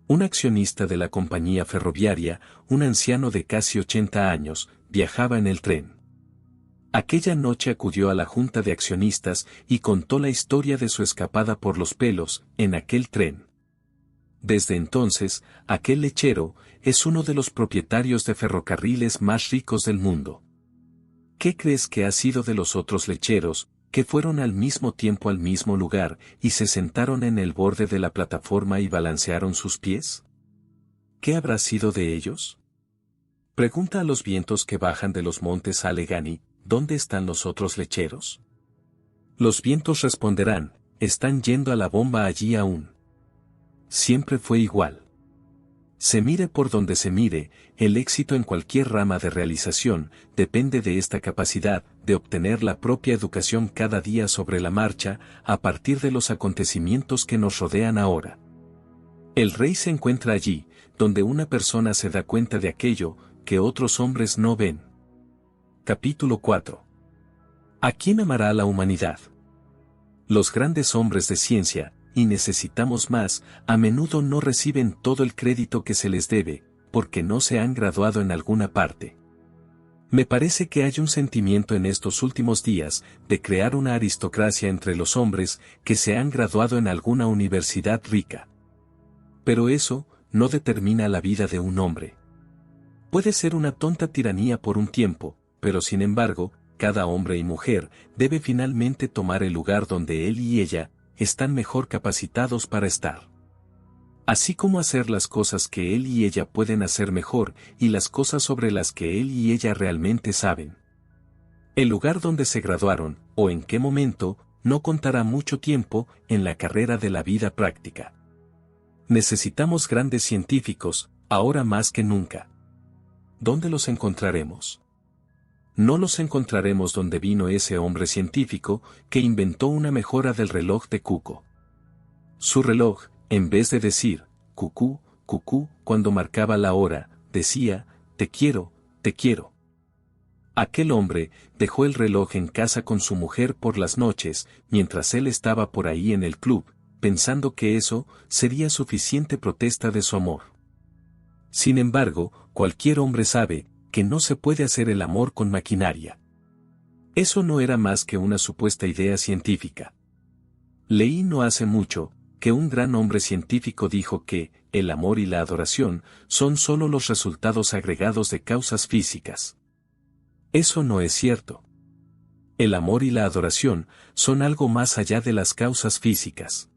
Un accionista de la compañía ferroviaria, un anciano de casi 80 años, viajaba en el tren. Aquella noche acudió a la junta de accionistas y contó la historia de su escapada por los pelos, en aquel tren. Desde entonces, aquel lechero es uno de los propietarios de ferrocarriles más ricos del mundo. ¿Qué crees que ha sido de los otros lecheros, que fueron al mismo tiempo al mismo lugar y se sentaron en el borde de la plataforma y balancearon sus pies? ¿Qué habrá sido de ellos? Pregunta a los vientos que bajan de los montes Allegheny, ¿dónde están los otros lecheros? Los vientos responderán, están yendo a la bomba allí aún. Siempre fue igual. Se mire por donde se mire, el éxito en cualquier rama de realización depende de esta capacidad de obtener la propia educación cada día sobre la marcha, a partir de los acontecimientos que nos rodean ahora. El rey se encuentra allí, donde una persona se da cuenta de aquello que otros hombres no ven. Capítulo 4. ¿A quién amará la humanidad? Los grandes hombres de ciencia, y necesitamos más, a menudo no reciben todo el crédito que se les debe, porque no se han graduado en alguna parte. Me parece que hay un sentimiento en estos últimos días de crear una aristocracia entre los hombres que se han graduado en alguna universidad rica. Pero eso no determina la vida de un hombre. Puede ser una tonta tiranía por un tiempo, pero sin embargo, cada hombre y mujer debe finalmente tomar el lugar donde él y ella están mejor capacitados para estar. Así como hacer las cosas que él y ella pueden hacer mejor y las cosas sobre las que él y ella realmente saben. El lugar donde se graduaron, o en qué momento, no contará mucho tiempo en la carrera de la vida práctica. Necesitamos grandes científicos, ahora más que nunca. ¿Dónde los encontraremos? No los encontraremos donde vino ese hombre científico que inventó una mejora del reloj de cuco. Su reloj, en vez de decir, cucú, cucú, cuando marcaba la hora, decía, te quiero, te quiero. Aquel hombre dejó el reloj en casa con su mujer por las noches, mientras él estaba por ahí en el club, pensando que eso sería suficiente protesta de su amor. Sin embargo, cualquier hombre sabe que no se puede hacer el amor con maquinaria. Eso no era más que una supuesta idea científica. Leí no hace mucho que un gran hombre científico dijo que el amor y la adoración son solo los resultados agregados de causas físicas. Eso no es cierto. El amor y la adoración son algo más allá de las causas físicas.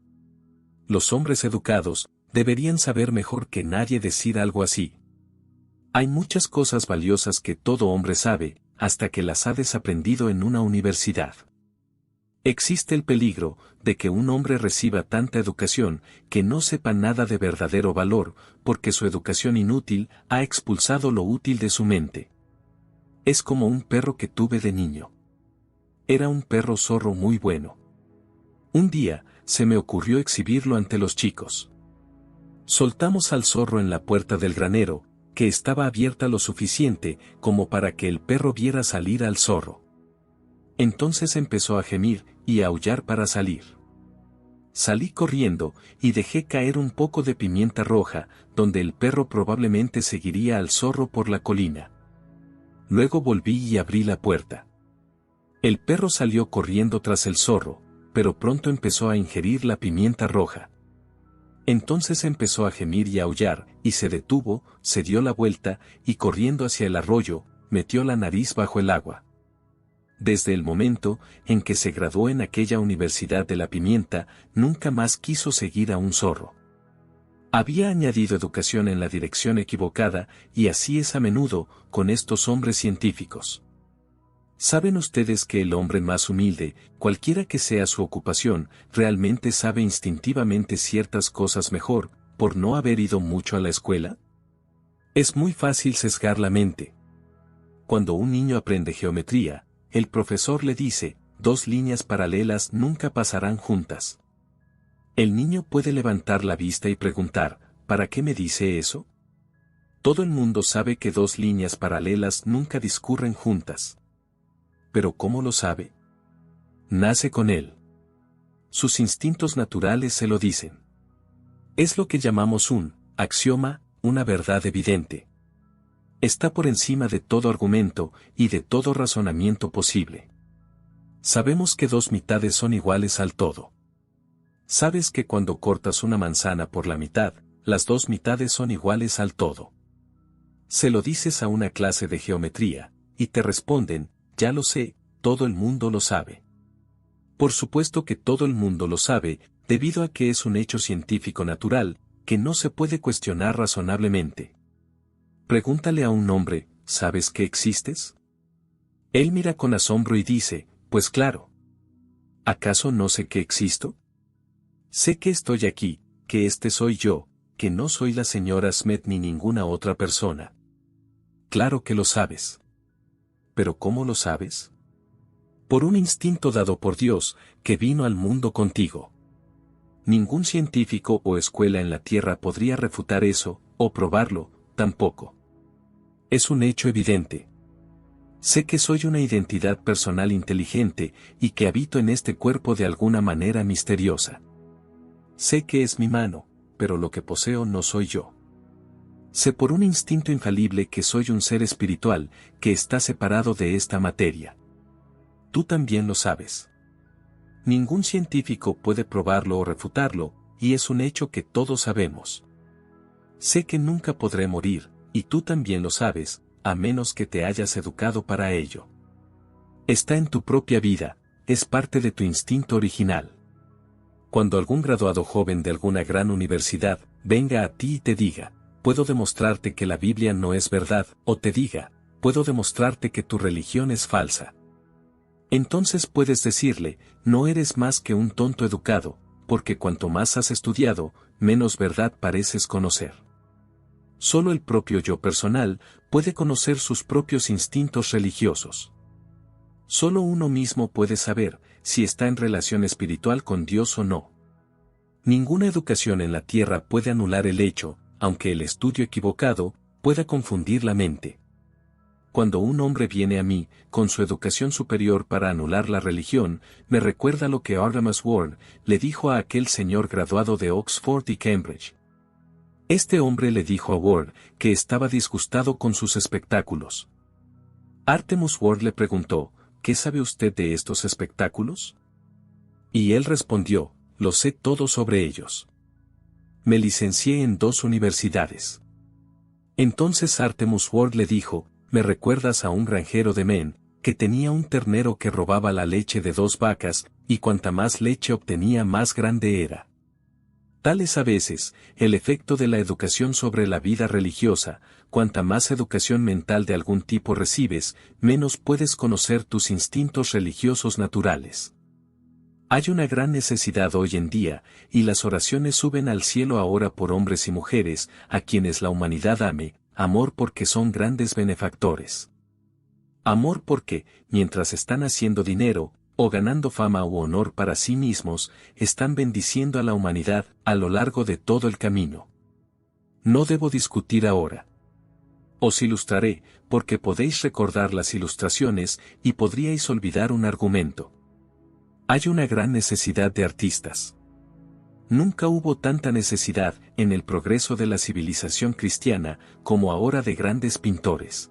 Los hombres educados deberían saber mejor que nadie decir algo así. Hay muchas cosas valiosas que todo hombre sabe, hasta que las ha desaprendido en una universidad. Existe el peligro de que un hombre reciba tanta educación que no sepa nada de verdadero valor, porque su educación inútil ha expulsado lo útil de su mente. Es como un perro que tuve de niño. Era un perro zorro muy bueno. Un día, se me ocurrió exhibirlo ante los chicos. Soltamos al zorro en la puerta del granero, que estaba abierta lo suficiente como para que el perro viera salir al zorro. Entonces empezó a gemir y a aullar para salir. Salí corriendo y dejé caer un poco de pimienta roja, donde el perro probablemente seguiría al zorro por la colina. Luego volví y abrí la puerta. El perro salió corriendo tras el zorro, pero pronto empezó a ingerir la pimienta roja. Entonces empezó a gemir y a aullar, y se detuvo, se dio la vuelta, y corriendo hacia el arroyo, metió la nariz bajo el agua. Desde el momento en que se graduó en aquella Universidad de la Pimienta, nunca más quiso seguir a un zorro. Había añadido educación en la dirección equivocada, y así es a menudo con estos hombres científicos. ¿Saben ustedes que el hombre más humilde, cualquiera que sea su ocupación, realmente sabe instintivamente ciertas cosas mejor, por no haber ido mucho a la escuela? Es muy fácil sesgar la mente. Cuando un niño aprende geometría, el profesor le dice, 2 líneas paralelas nunca pasarán juntas. El niño puede levantar la vista y preguntar, ¿para qué me dice eso? Todo el mundo sabe que 2 líneas paralelas nunca discurren juntas. ¿Pero cómo lo sabe? Nace con él. Sus instintos naturales se lo dicen. Es lo que llamamos un axioma, una verdad evidente. Está por encima de todo argumento y de todo razonamiento posible. Sabemos que 2 mitades son iguales al todo. Sabes que cuando cortas una manzana por la mitad, las 2 mitades son iguales al todo. Se lo dices a una clase de geometría, y te responden, ya lo sé, todo el mundo lo sabe. Por supuesto que todo el mundo lo sabe, debido a que es un hecho científico natural, que no se puede cuestionar razonablemente. Pregúntale a un hombre, ¿sabes que existes? Él mira con asombro y dice, pues claro. ¿Acaso no sé que existo? Sé que estoy aquí, que este soy yo, que no soy la señora Smith ni ninguna otra persona. Claro que lo sabes. ¿Pero cómo lo sabes? Por un instinto dado por Dios, que vino al mundo contigo. Ningún científico o escuela en la Tierra podría refutar eso, o probarlo, tampoco. Es un hecho evidente. Sé que soy una identidad personal inteligente, y que habito en este cuerpo de alguna manera misteriosa. Sé que es mi mano, pero lo que poseo no soy yo. Sé por un instinto infalible que soy un ser espiritual, que está separado de esta materia. Tú también lo sabes. Ningún científico puede probarlo o refutarlo, y es un hecho que todos sabemos. Sé que nunca podré morir, y tú también lo sabes, a menos que te hayas educado para ello. Está en tu propia vida, es parte de tu instinto original. Cuando algún graduado joven de alguna gran universidad venga a ti y te diga, puedo demostrarte que la Biblia no es verdad, o te diga, puedo demostrarte que tu religión es falsa. Entonces puedes decirle, no eres más que un tonto educado, porque cuanto más has estudiado, menos verdad pareces conocer. Solo el propio yo personal puede conocer sus propios instintos religiosos. Solo uno mismo puede saber si está en relación espiritual con Dios o no. Ninguna educación en la tierra puede anular el hecho, aunque el estudio equivocado pueda confundir la mente. Cuando un hombre viene a mí, con su educación superior para anular la religión, me recuerda lo que Artemus Ward le dijo a aquel señor graduado de Oxford y Cambridge. Este hombre le dijo a Ward que estaba disgustado con sus espectáculos. Artemus Ward le preguntó, ¿qué sabe usted de estos espectáculos? Y él respondió, lo sé todo sobre ellos. Me licencié en 2 universidades. Entonces Artemus Ward le dijo, me recuerdas a un granjero de Maine, que tenía un ternero que robaba la leche de 2 vacas, y cuanta más leche obtenía más grande era. Tal es a veces el efecto de la educación sobre la vida religiosa, cuanta más educación mental de algún tipo recibes, menos puedes conocer tus instintos religiosos naturales. Hay una gran necesidad hoy en día, y las oraciones suben al cielo ahora por hombres y mujeres, a quienes la humanidad ame, amor porque son grandes benefactores. Amor porque, mientras están haciendo dinero, o ganando fama u honor para sí mismos, están bendiciendo a la humanidad a lo largo de todo el camino. No debo discutir ahora. Os ilustraré, porque podéis recordar las ilustraciones y podríais olvidar un argumento. Hay una gran necesidad de artistas. Nunca hubo tanta necesidad en el progreso de la civilización cristiana como ahora de grandes pintores.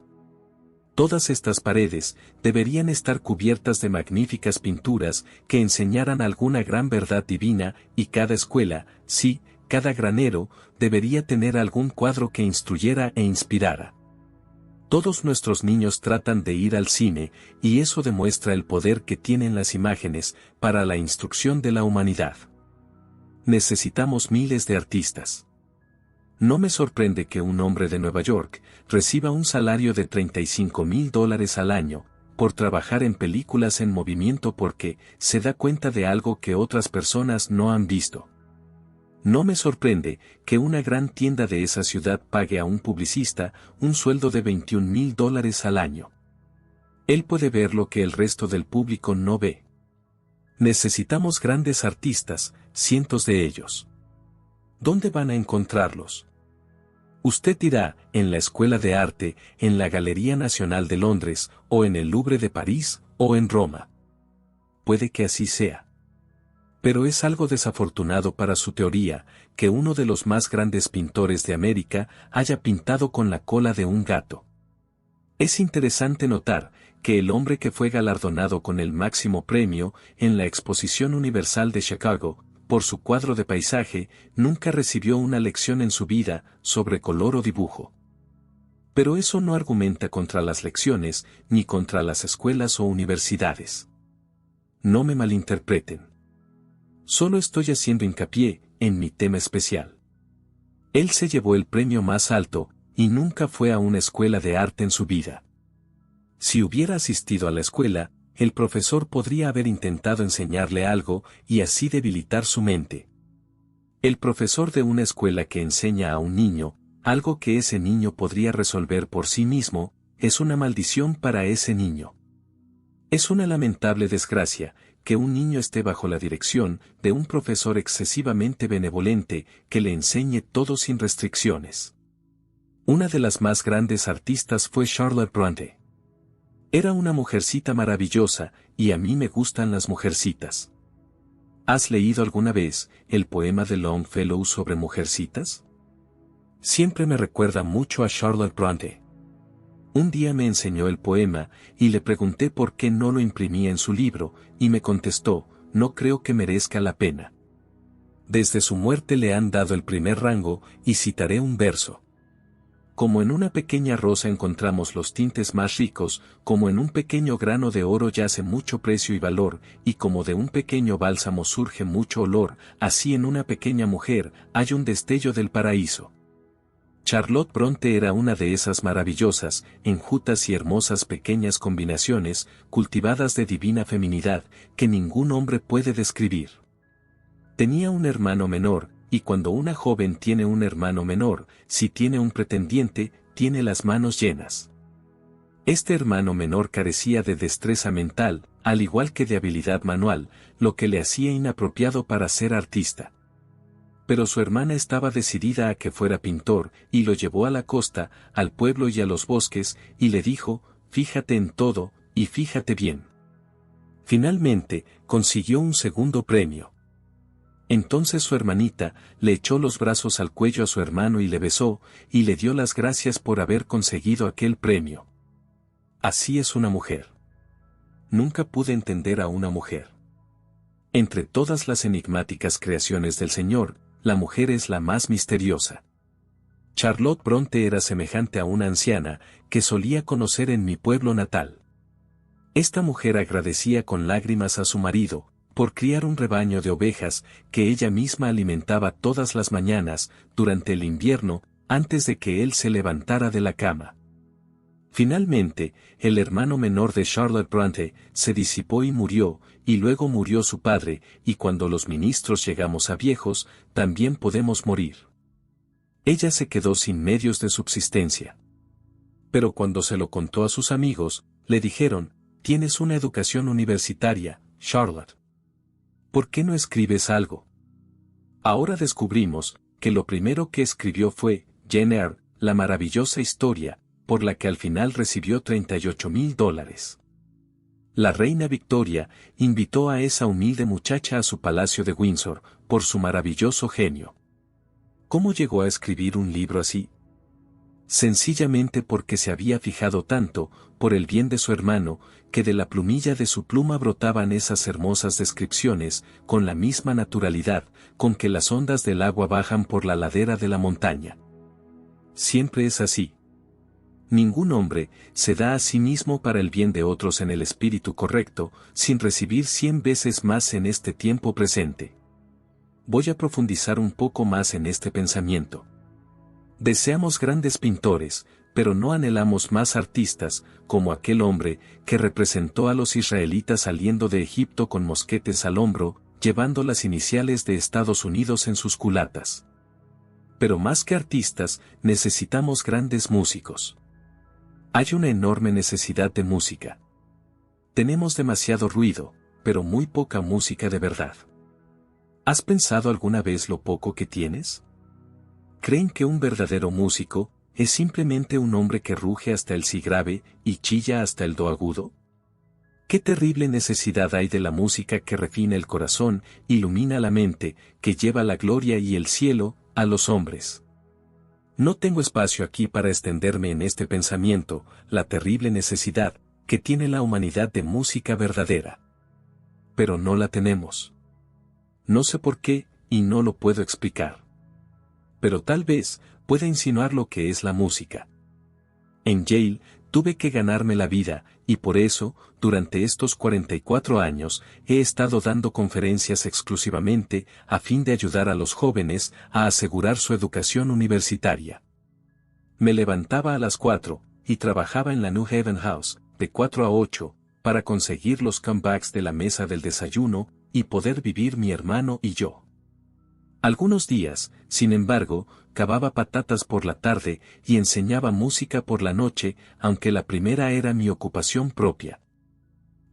Todas estas paredes deberían estar cubiertas de magníficas pinturas que enseñaran alguna gran verdad divina, y cada escuela, sí, cada granero, debería tener algún cuadro que instruyera e inspirara. Todos nuestros niños tratan de ir al cine, y eso demuestra el poder que tienen las imágenes para la instrucción de la humanidad. Necesitamos miles de artistas. No me sorprende que un hombre de Nueva York reciba un salario de $35,000 al año por trabajar en películas en movimiento porque se da cuenta de algo que otras personas no han visto. No me sorprende que una gran tienda de esa ciudad pague a un publicista un sueldo de $21,000 al año. Él puede ver lo que el resto del público no ve. Necesitamos grandes artistas, cientos de ellos. ¿Dónde van a encontrarlos? Usted dirá, en la Escuela de Arte, en la Galería Nacional de Londres, o en el Louvre de París, o en Roma. Puede que así sea. Pero es algo desafortunado para su teoría, que uno de los más grandes pintores de América haya pintado con la cola de un gato. Es interesante notar que el hombre que fue galardonado con el máximo premio en la Exposición Universal de Chicago, por su cuadro de paisaje, nunca recibió una lección en su vida sobre color o dibujo. Pero eso no argumenta contra las lecciones, ni contra las escuelas o universidades. No me malinterpreten. Solo estoy haciendo hincapié en mi tema especial. Él se llevó el premio más alto, y nunca fue a una escuela de arte en su vida. Si hubiera asistido a la escuela, el profesor podría haber intentado enseñarle algo y así debilitar su mente. El profesor de una escuela que enseña a un niño algo que ese niño podría resolver por sí mismo, es una maldición para ese niño. Es una lamentable desgracia que un niño esté bajo la dirección de un profesor excesivamente benevolente que le enseñe todo sin restricciones. Una de las más grandes artistas fue Charlotte Brontë. Era una mujercita maravillosa, y a mí me gustan las mujercitas. ¿Has leído alguna vez el poema de Longfellow sobre mujercitas? Siempre me recuerda mucho a Charlotte Brontë. Un día me enseñó el poema, y le pregunté por qué no lo imprimía en su libro, y me contestó, no creo que merezca la pena. Desde su muerte le han dado el primer rango, y citaré un verso. Como en una pequeña rosa encontramos los tintes más ricos, como en un pequeño grano de oro yace mucho precio y valor, y como de un pequeño bálsamo surge mucho olor, así en una pequeña mujer hay un destello del paraíso. Charlotte Brontë era una de esas maravillosas, enjutas y hermosas pequeñas combinaciones, cultivadas de divina feminidad, que ningún hombre puede describir. Tenía un hermano menor, y cuando una joven tiene un hermano menor, si tiene un pretendiente, tiene las manos llenas. Este hermano menor carecía de destreza mental, al igual que de habilidad manual, lo que le hacía inapropiado para ser artista. Pero su hermana estaba decidida a que fuera pintor, y lo llevó a la costa, al pueblo y a los bosques, y le dijo, fíjate en todo, y fíjate bien. Finalmente, consiguió un segundo premio. Entonces su hermanita le echó los brazos al cuello a su hermano y le besó, y le dio las gracias por haber conseguido aquel premio. Así es una mujer. Nunca pude entender a una mujer. Entre todas las enigmáticas creaciones del Señor, la mujer es la más misteriosa. Charlotte Brontë era semejante a una anciana que solía conocer en mi pueblo natal. Esta mujer agradecía con lágrimas a su marido, por criar un rebaño de ovejas que ella misma alimentaba todas las mañanas, durante el invierno, antes de que él se levantara de la cama. Finalmente, el hermano menor de Charlotte Brontë se disipó y murió, y luego murió su padre, y cuando los ministros llegamos a viejos, también podemos morir. Ella se quedó sin medios de subsistencia. Pero cuando se lo contó a sus amigos, le dijeron, tienes una educación universitaria, Charlotte. ¿Por qué no escribes algo? Ahora descubrimos que lo primero que escribió fue Jane Eyre, la maravillosa historia, por la que al final recibió $38,000. La reina Victoria invitó a esa humilde muchacha a su palacio de Windsor, por su maravilloso genio. ¿Cómo llegó a escribir un libro así? Sencillamente porque se había fijado tanto, por el bien de su hermano, que de la plumilla de su pluma brotaban esas hermosas descripciones, con la misma naturalidad, con que las ondas del agua bajan por la ladera de la montaña. Siempre es así. Ningún hombre se da a sí mismo para el bien de otros en el espíritu correcto, sin recibir 100 veces más en este tiempo presente. Voy a profundizar un poco más en este pensamiento. Deseamos grandes pintores, pero no anhelamos más artistas, como aquel hombre que representó a los israelitas saliendo de Egipto con mosquetes al hombro, llevando las iniciales de Estados Unidos en sus culatas. Pero más que artistas, necesitamos grandes músicos. Hay una enorme necesidad de música. Tenemos demasiado ruido, pero muy poca música de verdad. ¿Has pensado alguna vez lo poco que tienes? ¿Creen que un verdadero músico es simplemente un hombre que ruge hasta el si grave y chilla hasta el do agudo? ¿Qué terrible necesidad hay de la música que refina el corazón, ilumina la mente, que lleva la gloria y el cielo a los hombres? No tengo espacio aquí para extenderme en este pensamiento, la terrible necesidad que tiene la humanidad de música verdadera. Pero no la tenemos. No sé por qué, y no lo puedo explicar. Pero tal vez pueda insinuar lo que es la música. En Yale, tuve que ganarme la vida, y por eso, durante estos 44 años, he estado dando conferencias exclusivamente a fin de ayudar a los jóvenes a asegurar su educación universitaria. Me levantaba a las 4, y trabajaba en la New Haven House, de 4 a 8, para conseguir los comebacks de la mesa del desayuno, y poder vivir mi hermano y yo. Algunos días, sin embargo, cavaba patatas por la tarde y enseñaba música por la noche, aunque la primera era mi ocupación propia.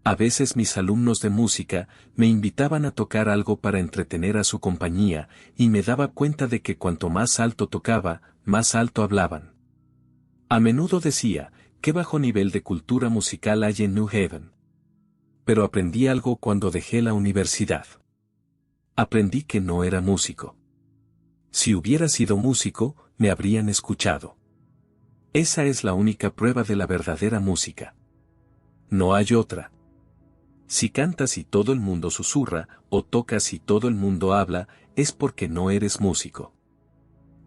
A veces mis alumnos de música me invitaban a tocar algo para entretener a su compañía, y me daba cuenta de que cuanto más alto tocaba, más alto hablaban. A menudo decía, qué bajo nivel de cultura musical hay en New Haven. Pero aprendí algo cuando dejé la universidad. Aprendí que no era músico. Si hubiera sido músico, me habrían escuchado. Esa es la única prueba de la verdadera música. No hay otra. Si cantas y todo el mundo susurra, o tocas y todo el mundo habla, es porque no eres músico.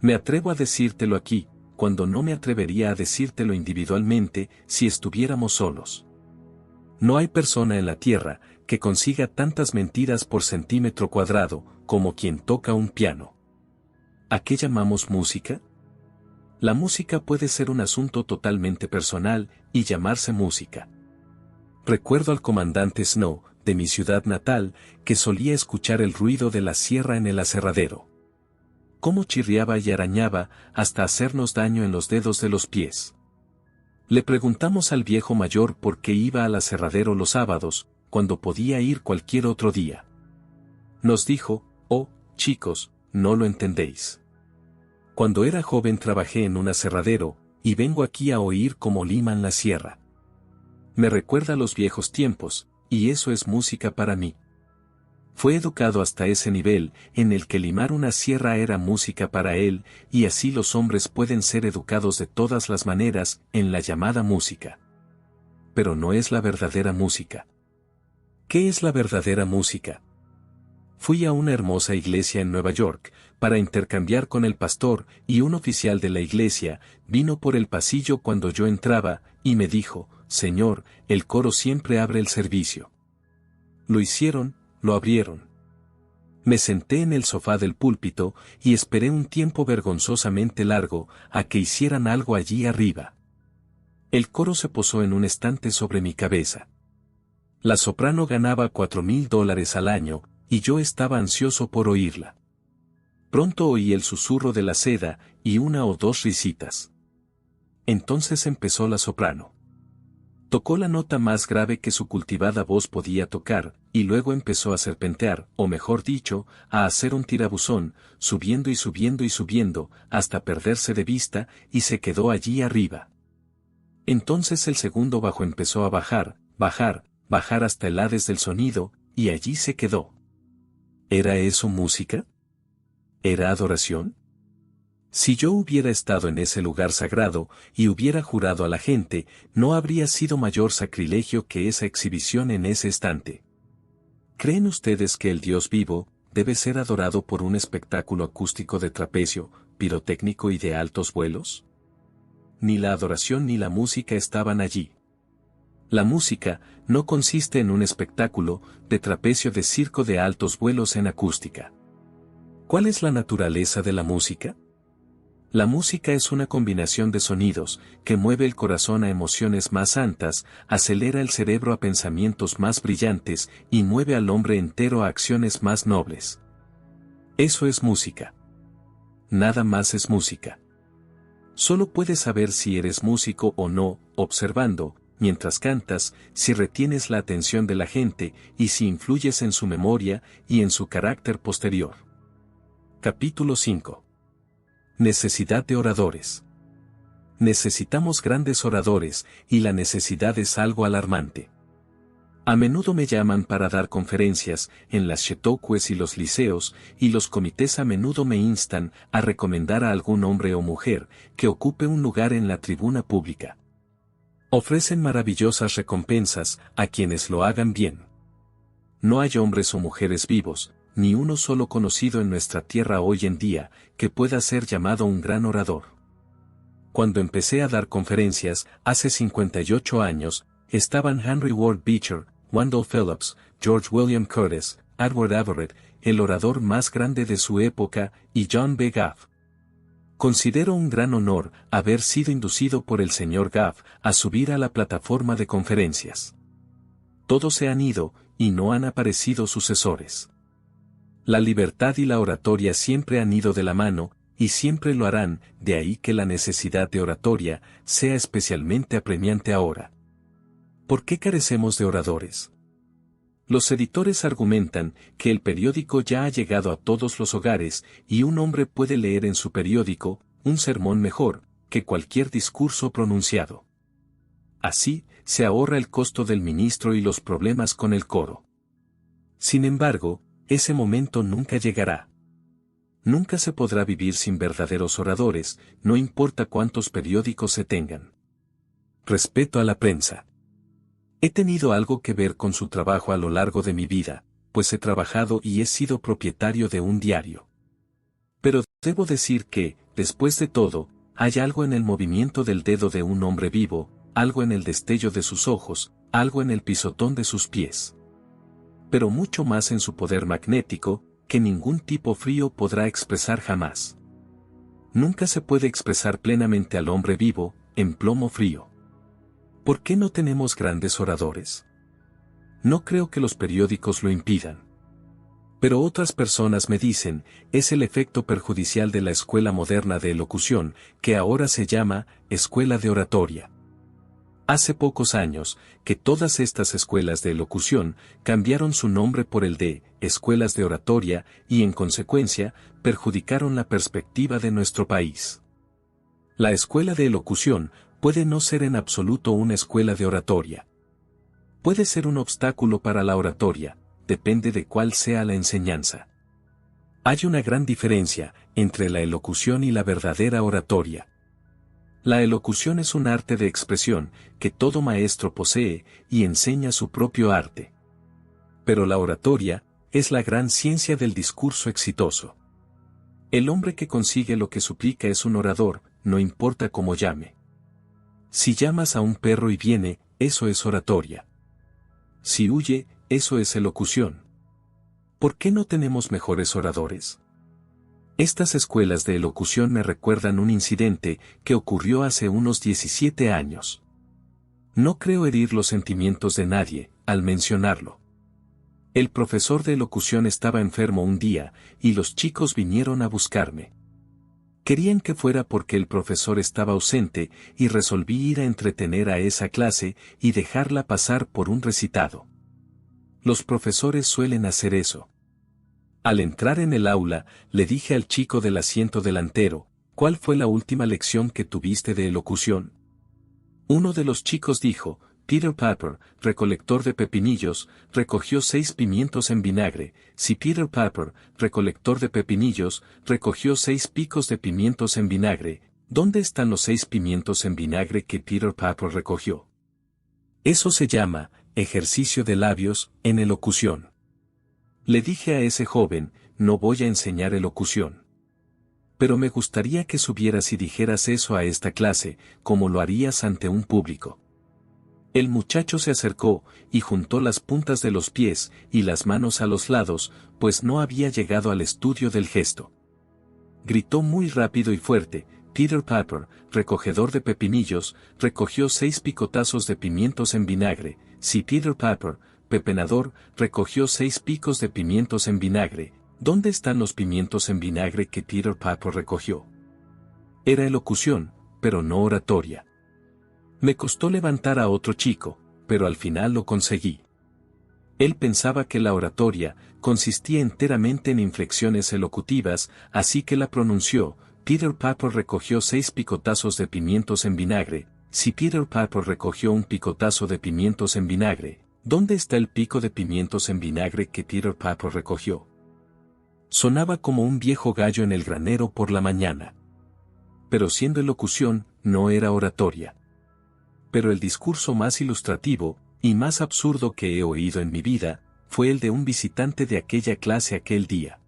Me atrevo a decírtelo aquí, cuando no me atrevería a decírtelo individualmente si estuviéramos solos. No hay persona en la tierra que consiga tantas mentiras por centímetro cuadrado como quien toca un piano. ¿A qué llamamos música? La música puede ser un asunto totalmente personal y llamarse música. Recuerdo al comandante Snow, de mi ciudad natal, que solía escuchar el ruido de la sierra en el aserradero. Cómo chirriaba y arañaba hasta hacernos daño en los dedos de los pies. Le preguntamos al viejo mayor por qué iba al aserradero los sábados, cuando podía ir cualquier otro día. Nos dijo, oh, chicos, no lo entendéis. Cuando era joven trabajé en un aserradero, y vengo aquí a oír cómo liman la sierra. Me recuerda a los viejos tiempos, y eso es música para mí. Fue educado hasta ese nivel, en el que limar una sierra era música para él, y así los hombres pueden ser educados de todas las maneras, en la llamada música. Pero no es la verdadera música. ¿Qué es la verdadera música? Fui a una hermosa iglesia en Nueva York, para intercambiar con el pastor, y un oficial de la iglesia vino por el pasillo cuando yo entraba, y me dijo, Señor, el coro siempre abre el servicio. Lo hicieron, lo abrieron. Me senté en el sofá del púlpito, y esperé un tiempo vergonzosamente largo, a que hicieran algo allí arriba. El coro se posó en un estante sobre mi cabeza. La soprano ganaba $4,000 al año, y yo estaba ansioso por oírla. Pronto oí el susurro de la seda, y una o dos risitas. Entonces empezó la soprano. Tocó la nota más grave que su cultivada voz podía tocar, y luego empezó a serpentear, o mejor dicho, a hacer un tirabuzón, subiendo y subiendo y subiendo, hasta perderse de vista, y se quedó allí arriba. Entonces el segundo bajo empezó a bajar, bajar hasta el Hades del sonido, y allí se quedó. ¿Era eso música? ¿Era adoración? Si yo hubiera estado en ese lugar sagrado, y hubiera jurado a la gente, no habría sido mayor sacrilegio que esa exhibición en ese estante. ¿Creen ustedes que el Dios vivo debe ser adorado por un espectáculo acústico de trapecio, pirotécnico y de altos vuelos? ni la adoración ni la música estaban allí. La música no consiste en un espectáculo de trapecio de circo de altos vuelos en acústica. ¿Cuál es la naturaleza de la música? La música es una combinación de sonidos que mueve el corazón a emociones más santas, acelera el cerebro a pensamientos más brillantes y mueve al hombre entero a acciones más nobles. Eso es música. Nada más es música. Solo puedes saber si eres músico o no, observando, mientras cantas, si retienes la atención de la gente y si influyes en su memoria y en su carácter posterior. Capítulo 5. Necesidad de oradores. Necesitamos grandes oradores, y la necesidad es algo alarmante. A menudo me llaman para dar conferencias en las Chautauquas y los liceos, y los comités a menudo me instan a recomendar a algún hombre o mujer que ocupe un lugar en la tribuna pública. Ofrecen maravillosas recompensas a quienes lo hagan bien. No hay hombres o mujeres vivos, ni uno solo conocido en nuestra tierra hoy en día, que pueda ser llamado un gran orador. Cuando empecé a dar conferencias, hace 58 años, estaban Henry Ward Beecher, Wendell Phillips, George William Curtis, Edward Everett, el orador más grande de su época, y John B. Goff. Considero un gran honor haber sido inducido por el señor Goff a subir a la plataforma de conferencias. Todos se han ido, y no han aparecido sucesores. La libertad y la oratoria siempre han ido de la mano, y siempre lo harán, de ahí que la necesidad de oratoria sea especialmente apremiante ahora. ¿Por qué carecemos de oradores? Los editores argumentan que el periódico ya ha llegado a todos los hogares y un hombre puede leer en su periódico un sermón mejor que cualquier discurso pronunciado. Así, se ahorra el costo del ministro y los problemas con el coro. Sin embargo, ese momento nunca llegará. Nunca se podrá vivir sin verdaderos oradores, no importa cuántos periódicos se tengan. Respeto a la prensa. He tenido algo que ver con su trabajo a lo largo de mi vida, pues he trabajado y he sido propietario de un diario. Pero debo decir que, después de todo, hay algo en el movimiento del dedo de un hombre vivo, algo en el destello de sus ojos, algo en el pisotón de sus pies. Pero mucho más en su poder magnético, que ningún tipo frío podrá expresar jamás. Nunca se puede expresar plenamente al hombre vivo, en plomo frío. ¿Por qué no tenemos grandes oradores? No creo que los periódicos lo impidan. Pero otras personas me dicen, es el efecto perjudicial de la escuela moderna de elocución, que ahora se llama escuela de oratoria. Hace pocos años, que todas estas escuelas de elocución cambiaron su nombre por el de escuelas de oratoria y en consecuencia, perjudicaron la perspectiva de nuestro país. La escuela de elocución puede no ser en absoluto una escuela de oratoria. Puede ser un obstáculo para la oratoria, depende de cuál sea la enseñanza. Hay una gran diferencia entre la elocución y la verdadera oratoria. La elocución es un arte de expresión que todo maestro posee y enseña su propio arte. Pero la oratoria es la gran ciencia del discurso exitoso. El hombre que consigue lo que suplica es un orador, no importa cómo llame. Si llamas a un perro y viene, eso es oratoria. Si huye, eso es elocución. ¿Por qué no tenemos mejores oradores? Estas escuelas de elocución me recuerdan un incidente que ocurrió hace unos 17 años. No creo herir los sentimientos de nadie, al mencionarlo. El profesor de elocución estaba enfermo un día, y los chicos vinieron a buscarme. Querían que fuera porque el profesor estaba ausente, y resolví ir a entretener a esa clase y dejarla pasar por un recitado. Los profesores suelen hacer eso. Al entrar en el aula, le dije al chico del asiento delantero, ¿cuál fue la última lección que tuviste de elocución? Uno de los chicos dijo, Peter Piper, recolector de pepinillos, recogió 6 pimientos en vinagre. Si Peter Piper, recolector de pepinillos, recogió 6 picos de pimientos en vinagre, ¿dónde están los 6 pimientos en vinagre que Peter Piper recogió? Eso se llama ejercicio de labios en elocución. Le dije a ese joven, no voy a enseñar elocución. Pero me gustaría que subieras y dijeras eso a esta clase, como lo harías ante un público. El muchacho se acercó, y juntó las puntas de los pies y las manos a los lados, pues no había llegado al estudio del gesto. Gritó muy rápido y fuerte: Peter Piper, recogedor de pepinillos, recogió 6 picotazos de pimientos en vinagre. Sí, Peter Piper, pepenador, recogió 6 picos de pimientos en vinagre. ¿Dónde están los pimientos en vinagre que Peter Piper recogió? Era elocución, pero no oratoria. Me costó levantar a otro chico, pero al final lo conseguí. Él pensaba que la oratoria consistía enteramente en inflexiones elocutivas, así que la pronunció: Peter Piper recogió 6 picotazos de pimientos en vinagre. Si Peter Piper recogió un picotazo de pimientos en vinagre, ¿dónde está el pico de pimientos en vinagre que Peter Piper recogió? Sonaba como un viejo gallo en el granero por la mañana. Pero siendo elocución, no era oratoria. Pero el discurso más ilustrativo y más absurdo que he oído en mi vida fue el de un visitante de aquella clase aquel día.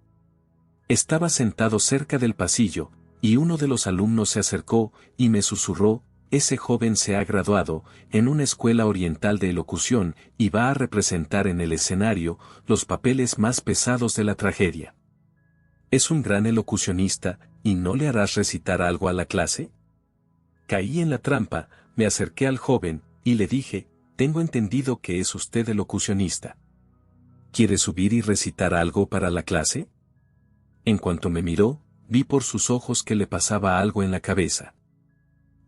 Estaba sentado cerca del pasillo, y uno de los alumnos se acercó y me susurró: ese joven se ha graduado en una escuela oriental de elocución y va a representar en el escenario los papeles más pesados de la tragedia. ¿Es un gran elocucionista, y no le harás recitar algo a la clase? Caí en la trampa, me acerqué al joven, y le dije: tengo entendido que es usted elocucionista. ¿Quiere subir y recitar algo para la clase? En cuanto me miró, vi por sus ojos que le pasaba algo en la cabeza.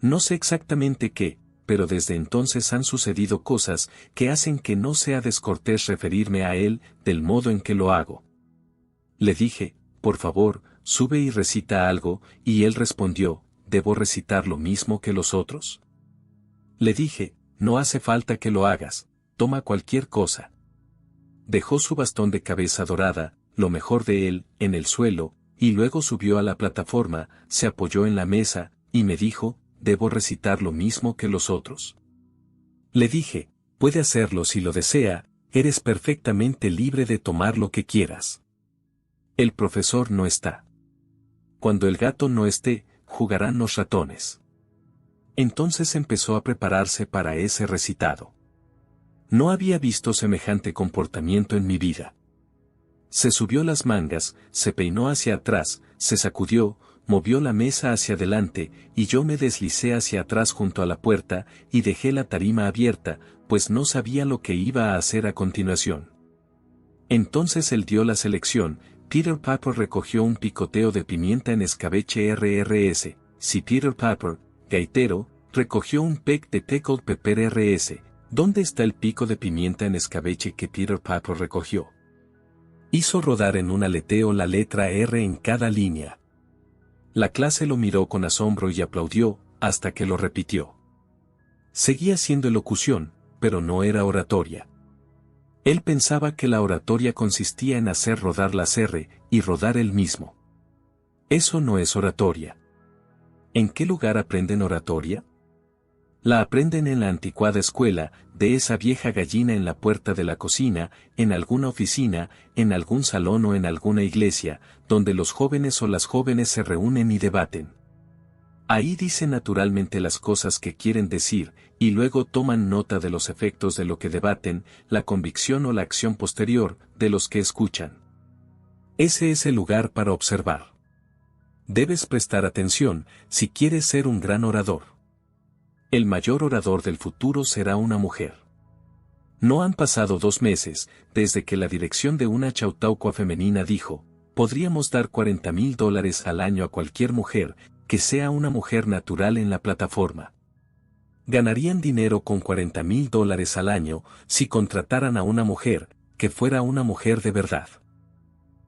No sé exactamente qué, pero desde entonces han sucedido cosas que hacen que no sea descortés referirme a él del modo en que lo hago. Le dije: por favor, sube y recita algo, y él respondió: ¿debo recitar lo mismo que los otros? Le dije: no hace falta que lo hagas, toma cualquier cosa. Dejó su bastón de cabeza dorada, lo mejor de él, en el suelo, y luego subió a la plataforma, se apoyó en la mesa, y me dijo: ¿debo recitar lo mismo que los otros? Le dije: puede hacerlo si lo desea, eres perfectamente libre de tomar lo que quieras. El profesor no está. Cuando el gato no esté, jugarán los ratones. Entonces empezó a prepararse para ese recitado. No había visto semejante comportamiento en mi vida. Se subió las mangas, se peinó hacia atrás, se sacudió, movió la mesa hacia adelante, y yo me deslicé hacia atrás junto a la puerta, y dejé la tarima abierta, pues no sabía lo que iba a hacer a continuación. Entonces él dio la selección: Peter Piper recogió un picoteo de pimienta en escabeche RRS. Si Peter Piper, gaitero, recogió un peck de pickled pepper RS, ¿dónde está el pico de pimienta en escabeche que Peter Piper recogió? Hizo rodar en un aleteo la letra R en cada línea. La clase lo miró con asombro y aplaudió, hasta que lo repitió. Seguía siendo elocución, pero no era oratoria. Él pensaba que la oratoria consistía en hacer rodar las R, y rodar él mismo. Eso no es oratoria. ¿En qué lugar aprenden oratoria? La aprenden en la anticuada escuela, de esa vieja gallina en la puerta de la cocina, en alguna oficina, en algún salón o en alguna iglesia, donde los jóvenes o las jóvenes se reúnen y debaten. Ahí dicen naturalmente las cosas que quieren decir, y luego toman nota de los efectos de lo que debaten, la convicción o la acción posterior, de los que escuchan. Ese es el lugar para observar. Debes prestar atención, si quieres ser un gran orador. El mayor orador del futuro será una mujer. No han pasado 2 meses, desde que la dirección de una Chautauqua femenina dijo: podríamos dar $40,000 al año a cualquier mujer, que sea una mujer natural en la plataforma. Ganarían dinero con $40,000 al año, si contrataran a una mujer, que fuera una mujer de verdad.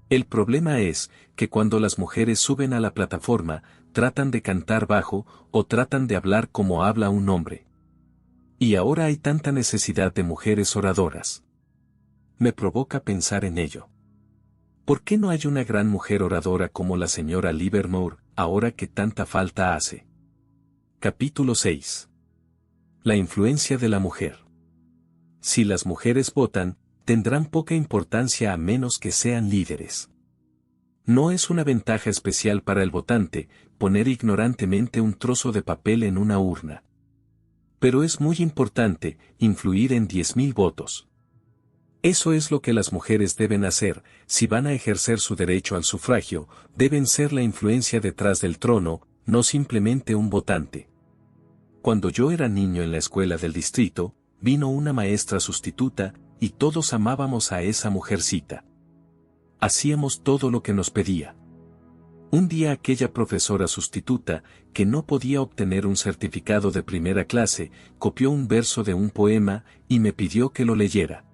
El problema es, que cuando las mujeres suben a la plataforma, tratan de cantar bajo, o tratan de hablar como habla un hombre. Y ahora hay tanta necesidad de mujeres oradoras. Me provoca pensar en ello. ¿Por qué no hay una gran mujer oradora como la señora Livermore, ahora que tanta falta hace? Capítulo 6. La influencia de la mujer. Si las mujeres votan, tendrán poca importancia a menos que sean líderes. No es una ventaja especial para el votante, poner ignorantemente un trozo de papel en una urna. Pero es muy importante, influir en 10.000 votos. Eso es lo que las mujeres deben hacer, si van a ejercer su derecho al sufragio, deben ser la influencia detrás del trono, no simplemente un votante. Cuando yo era niño en la escuela del distrito, vino una maestra sustituta, y todos amábamos a esa mujercita. Hacíamos todo lo que nos pedía. Un día aquella profesora sustituta, que no podía obtener un certificado de primera clase, copió un verso de un poema, y me pidió que lo leyera.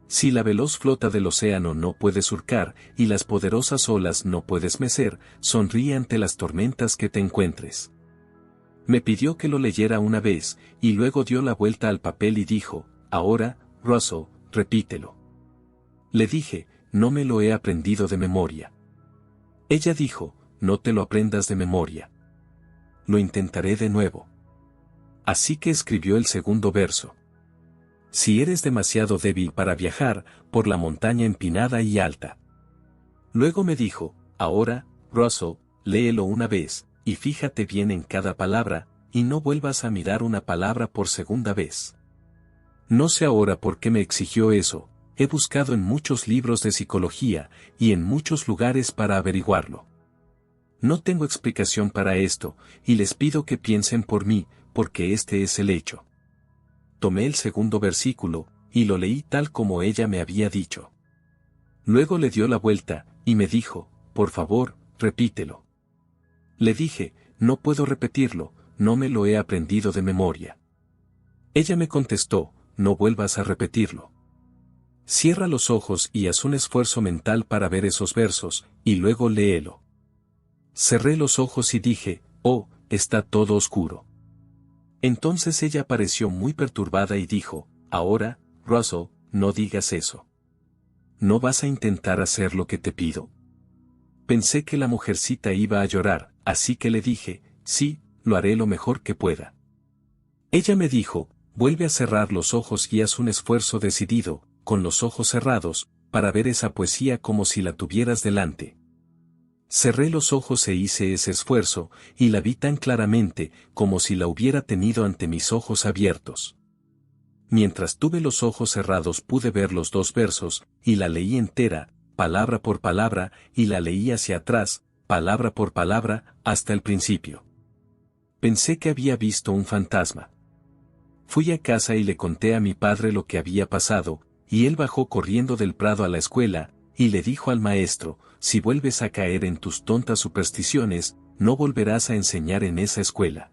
Si la veloz flota del océano no puede surcar, y las poderosas olas no puedes mecer, sonríe ante las tormentas que te encuentres. Me pidió que lo leyera una vez, y luego dio la vuelta al papel y dijo, ahora, Russell, repítelo. Le dije, no me lo he aprendido de memoria. Ella dijo, no te lo aprendas de memoria. Lo intentaré de nuevo. Así que escribió el segundo verso. Si eres demasiado débil para viajar, por la montaña empinada y alta. Luego me dijo, ahora, Russell, léelo una vez, y fíjate bien en cada palabra, y no vuelvas a mirar una palabra por segunda vez. No sé ahora por qué me exigió eso, he buscado en muchos libros de psicología, y en muchos lugares para averiguarlo. No tengo explicación para esto, y les pido que piensen por mí, porque este es el hecho. Tomé el segundo versículo, y lo leí tal como ella me había dicho. Luego le dio la vuelta, y me dijo, por favor, repítelo. Le dije, no puedo repetirlo, no me lo he aprendido de memoria. Ella me contestó, no vuelvas a repetirlo. Cierra los ojos y haz un esfuerzo mental para ver esos versos, y luego léelo. Cerré los ojos y dije, oh, está todo oscuro. Entonces ella pareció muy perturbada y dijo, ahora, Russell, no digas eso. ¿No vas a intentar hacer lo que te pido? Pensé que la mujercita iba a llorar, así que le dije, sí, lo haré lo mejor que pueda. Ella me dijo, vuelve a cerrar los ojos y haz un esfuerzo decidido, con los ojos cerrados, para ver esa poesía como si la tuvieras delante. Cerré los ojos e hice ese esfuerzo, y la vi tan claramente, como si la hubiera tenido ante mis ojos abiertos. Mientras tuve los ojos cerrados pude ver los dos versos, y la leí entera, palabra por palabra, y la leí hacia atrás, palabra por palabra, hasta el principio. Pensé que había visto un fantasma. Fui a casa y le conté a mi padre lo que había pasado, y él bajó corriendo del prado a la escuela, y le dijo al maestro, si vuelves a caer en tus tontas supersticiones, no volverás a enseñar en esa escuela.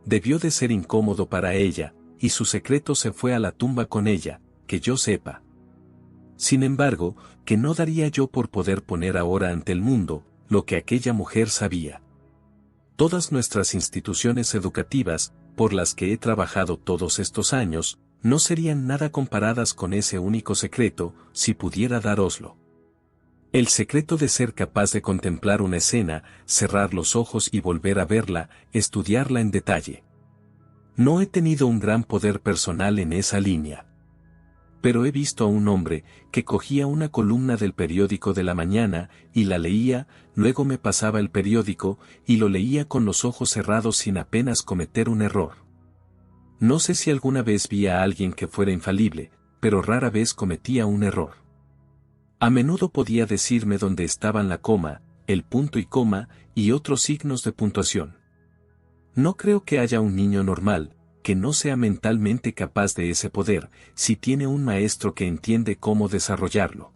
Debió de ser incómodo para ella, y su secreto se fue a la tumba con ella, que yo sepa. Sin embargo, que no daría yo por poder poner ahora ante el mundo, lo que aquella mujer sabía. Todas nuestras instituciones educativas, por las que he trabajado todos estos años, no serían nada comparadas con ese único secreto, si pudiera daroslo. El secreto de ser capaz de contemplar una escena, cerrar los ojos y volver a verla, estudiarla en detalle. No he tenido un gran poder personal en esa línea. Pero he visto a un hombre, que cogía una columna del periódico de la mañana, y la leía, luego me pasaba el periódico, y lo leía con los ojos cerrados sin apenas cometer un error. No sé si alguna vez vi a alguien que fuera infalible, pero rara vez cometía un error. A menudo podía decirme dónde estaban la coma, el punto y coma, y otros signos de puntuación. No creo que haya un niño normal, que no sea mentalmente capaz de ese poder, si tiene un maestro que entiende cómo desarrollarlo.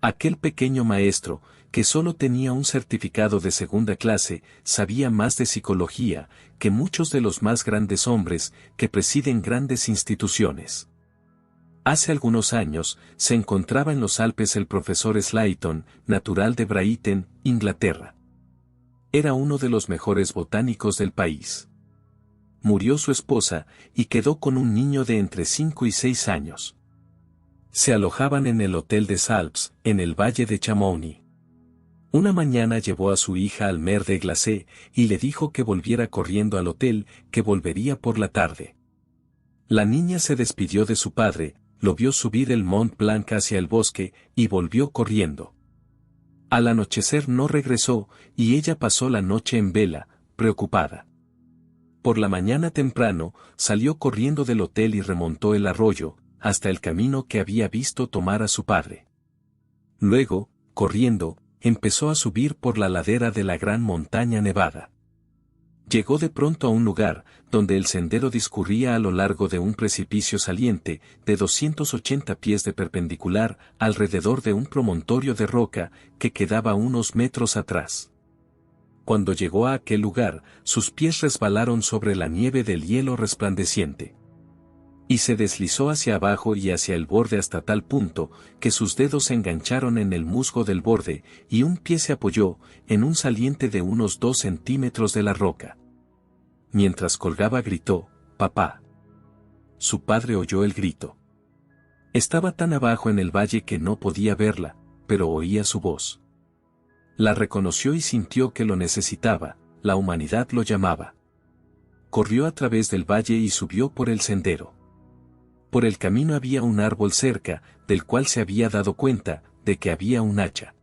Aquel pequeño maestro, que solo tenía un certificado de segunda clase, sabía más de psicología, que muchos de los más grandes hombres, que presiden grandes instituciones. Hace algunos años, se encontraba en los Alpes el profesor Slayton, natural de Brighton, Inglaterra. Era uno de los mejores botánicos del país. Murió su esposa, y quedó con un niño de entre 5 y 6 años. Se alojaban en el Hotel des Alpes, en el Valle de Chamonix. Una mañana llevó a su hija al Mer de Glacé, y le dijo que volviera corriendo al hotel, que volvería por la tarde. La niña se despidió de su padre, lo vio subir el Mont Blanc hacia el bosque, y volvió corriendo. Al anochecer no regresó, y ella pasó la noche en vela, preocupada. Por la mañana temprano, salió corriendo del hotel y remontó el arroyo, hasta el camino que había visto tomar a su padre. Luego, corriendo, empezó a subir por la ladera de la gran montaña nevada. Llegó de pronto a un lugar, donde el sendero discurría a lo largo de un precipicio saliente, de 280 pies de perpendicular, alrededor de un promontorio de roca, que quedaba unos metros atrás. Cuando llegó a aquel lugar, sus pies resbalaron sobre la nieve del hielo resplandeciente. Y se deslizó hacia abajo y hacia el borde hasta tal punto, que sus dedos se engancharon en el musgo del borde, y un pie se apoyó, en un saliente de unos 2 centímetros de la roca. Mientras colgaba gritó, «¡Papá!». Su padre oyó el grito. Estaba tan abajo en el valle que no podía verla, pero oía su voz. La reconoció y sintió que lo necesitaba, la humanidad lo llamaba. Corrió a través del valle y subió por el sendero. Por el camino había un árbol cerca, del cual se había dado cuenta, de que había un hacha.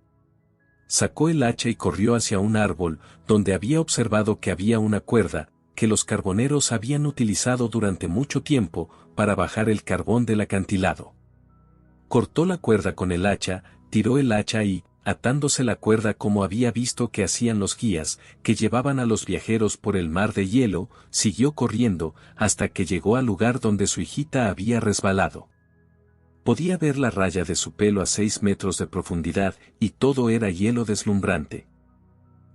Sacó el hacha y corrió hacia un árbol, donde había observado que había una cuerda, que los carboneros habían utilizado durante mucho tiempo, para bajar el carbón del acantilado. Cortó la cuerda con el hacha, tiró el hacha y, atándose la cuerda como había visto que hacían los guías, que llevaban a los viajeros por el mar de hielo, siguió corriendo, hasta que llegó al lugar donde su hijita había resbalado. Podía ver la raya de su pelo a 6 metros de profundidad, y todo era hielo deslumbrante.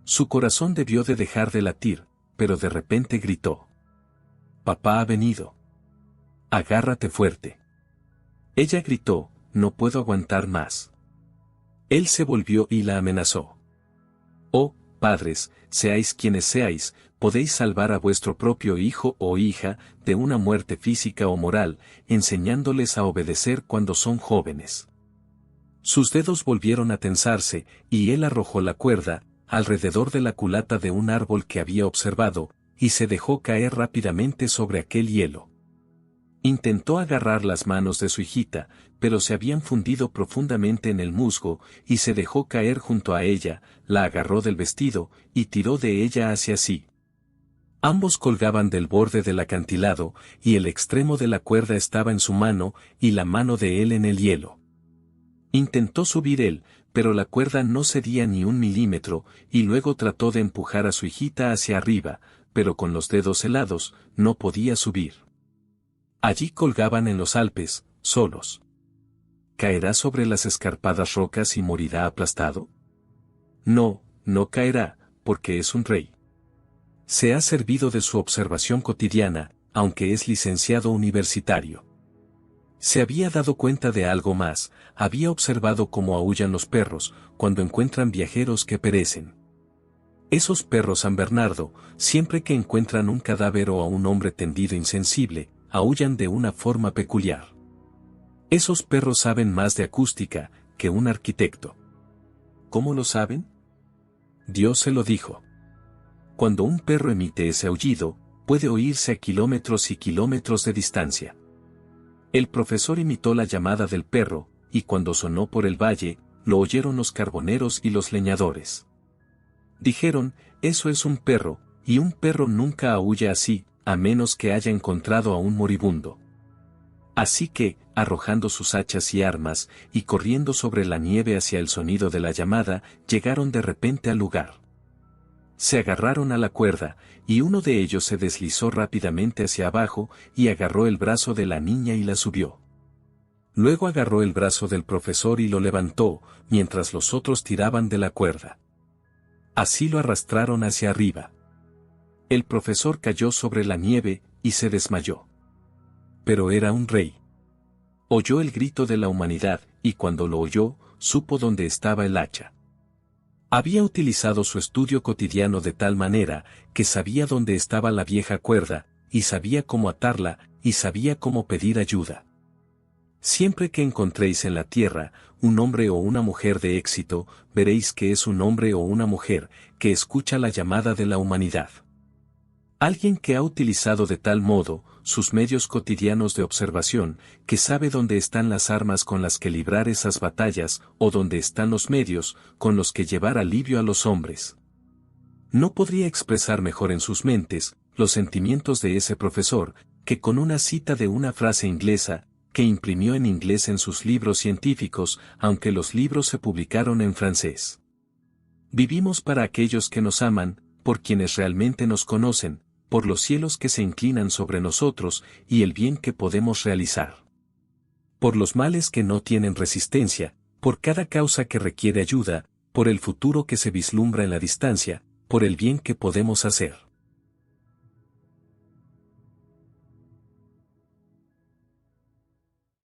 Su corazón debió de dejar de latir, pero de repente gritó: «Papá ha venido. Agárrate fuerte». Ella gritó: «No puedo aguantar más». Él se volvió y la amenazó: «Oh, padres, seáis quienes seáis, podéis salvar a vuestro propio hijo o hija de una muerte física o moral, enseñándoles a obedecer cuando son jóvenes». Sus dedos volvieron a tensarse, y él arrojó la cuerda, alrededor de la culata de un árbol que había observado, y se dejó caer rápidamente sobre aquel hielo. Intentó agarrar las manos de su hijita, pero se habían fundido profundamente en el musgo, y se dejó caer junto a ella, la agarró del vestido, y tiró de ella hacia sí. Ambos colgaban del borde del acantilado, y el extremo de la cuerda estaba en su mano, y la mano de él en el hielo. Intentó subir él, pero la cuerda no cedía ni 1 milímetro, y luego trató de empujar a su hijita hacia arriba, pero con los dedos helados, no podía subir. Allí colgaban en los Alpes, solos. ¿Caerá sobre las escarpadas rocas y morirá aplastado? No, no caerá, porque es un rey. Se ha servido de su observación cotidiana, aunque es licenciado universitario. Se había dado cuenta de algo más, había observado cómo aúllan los perros, cuando encuentran viajeros que perecen. Esos perros San Bernardo, siempre que encuentran un cadáver o a un hombre tendido insensible, aúllan de una forma peculiar. Esos perros saben más de acústica que un arquitecto. ¿Cómo lo saben? Dios se lo dijo. Cuando un perro emite ese aullido, puede oírse a kilómetros y kilómetros de distancia. El profesor imitó la llamada del perro, y cuando sonó por el valle, lo oyeron los carboneros y los leñadores. Dijeron: «Eso es un perro, y un perro nunca aúlla así, a menos que haya encontrado a un moribundo». Así que, arrojando sus hachas y armas, y corriendo sobre la nieve hacia el sonido de la llamada, llegaron de repente al lugar. Se agarraron a la cuerda, y uno de ellos se deslizó rápidamente hacia abajo, y agarró el brazo de la niña y la subió. Luego agarró el brazo del profesor y lo levantó, mientras los otros tiraban de la cuerda. Así lo arrastraron hacia arriba. El profesor cayó sobre la nieve, y se desmayó. Pero era un rey. Oyó el grito de la humanidad, y cuando lo oyó, supo dónde estaba el hacha. Había utilizado su estudio cotidiano de tal manera, que sabía dónde estaba la vieja cuerda, y sabía cómo atarla, y sabía cómo pedir ayuda. Siempre que encontréis en la tierra, un hombre o una mujer de éxito, veréis que es un hombre o una mujer, que escucha la llamada de la humanidad. Alguien que ha utilizado de tal modo sus medios cotidianos de observación, que sabe dónde están las armas con las que librar esas batallas o dónde están los medios con los que llevar alivio a los hombres. No podría expresar mejor en sus mentes los sentimientos de ese profesor, que con una cita de una frase inglesa, que imprimió en inglés en sus libros científicos, aunque los libros se publicaron en francés. Vivimos para aquellos que nos aman, por quienes realmente nos conocen, por los cielos que se inclinan sobre nosotros y el bien que podemos realizar. Por los males que no tienen resistencia, por cada causa que requiere ayuda, por el futuro que se vislumbra en la distancia, por el bien que podemos hacer.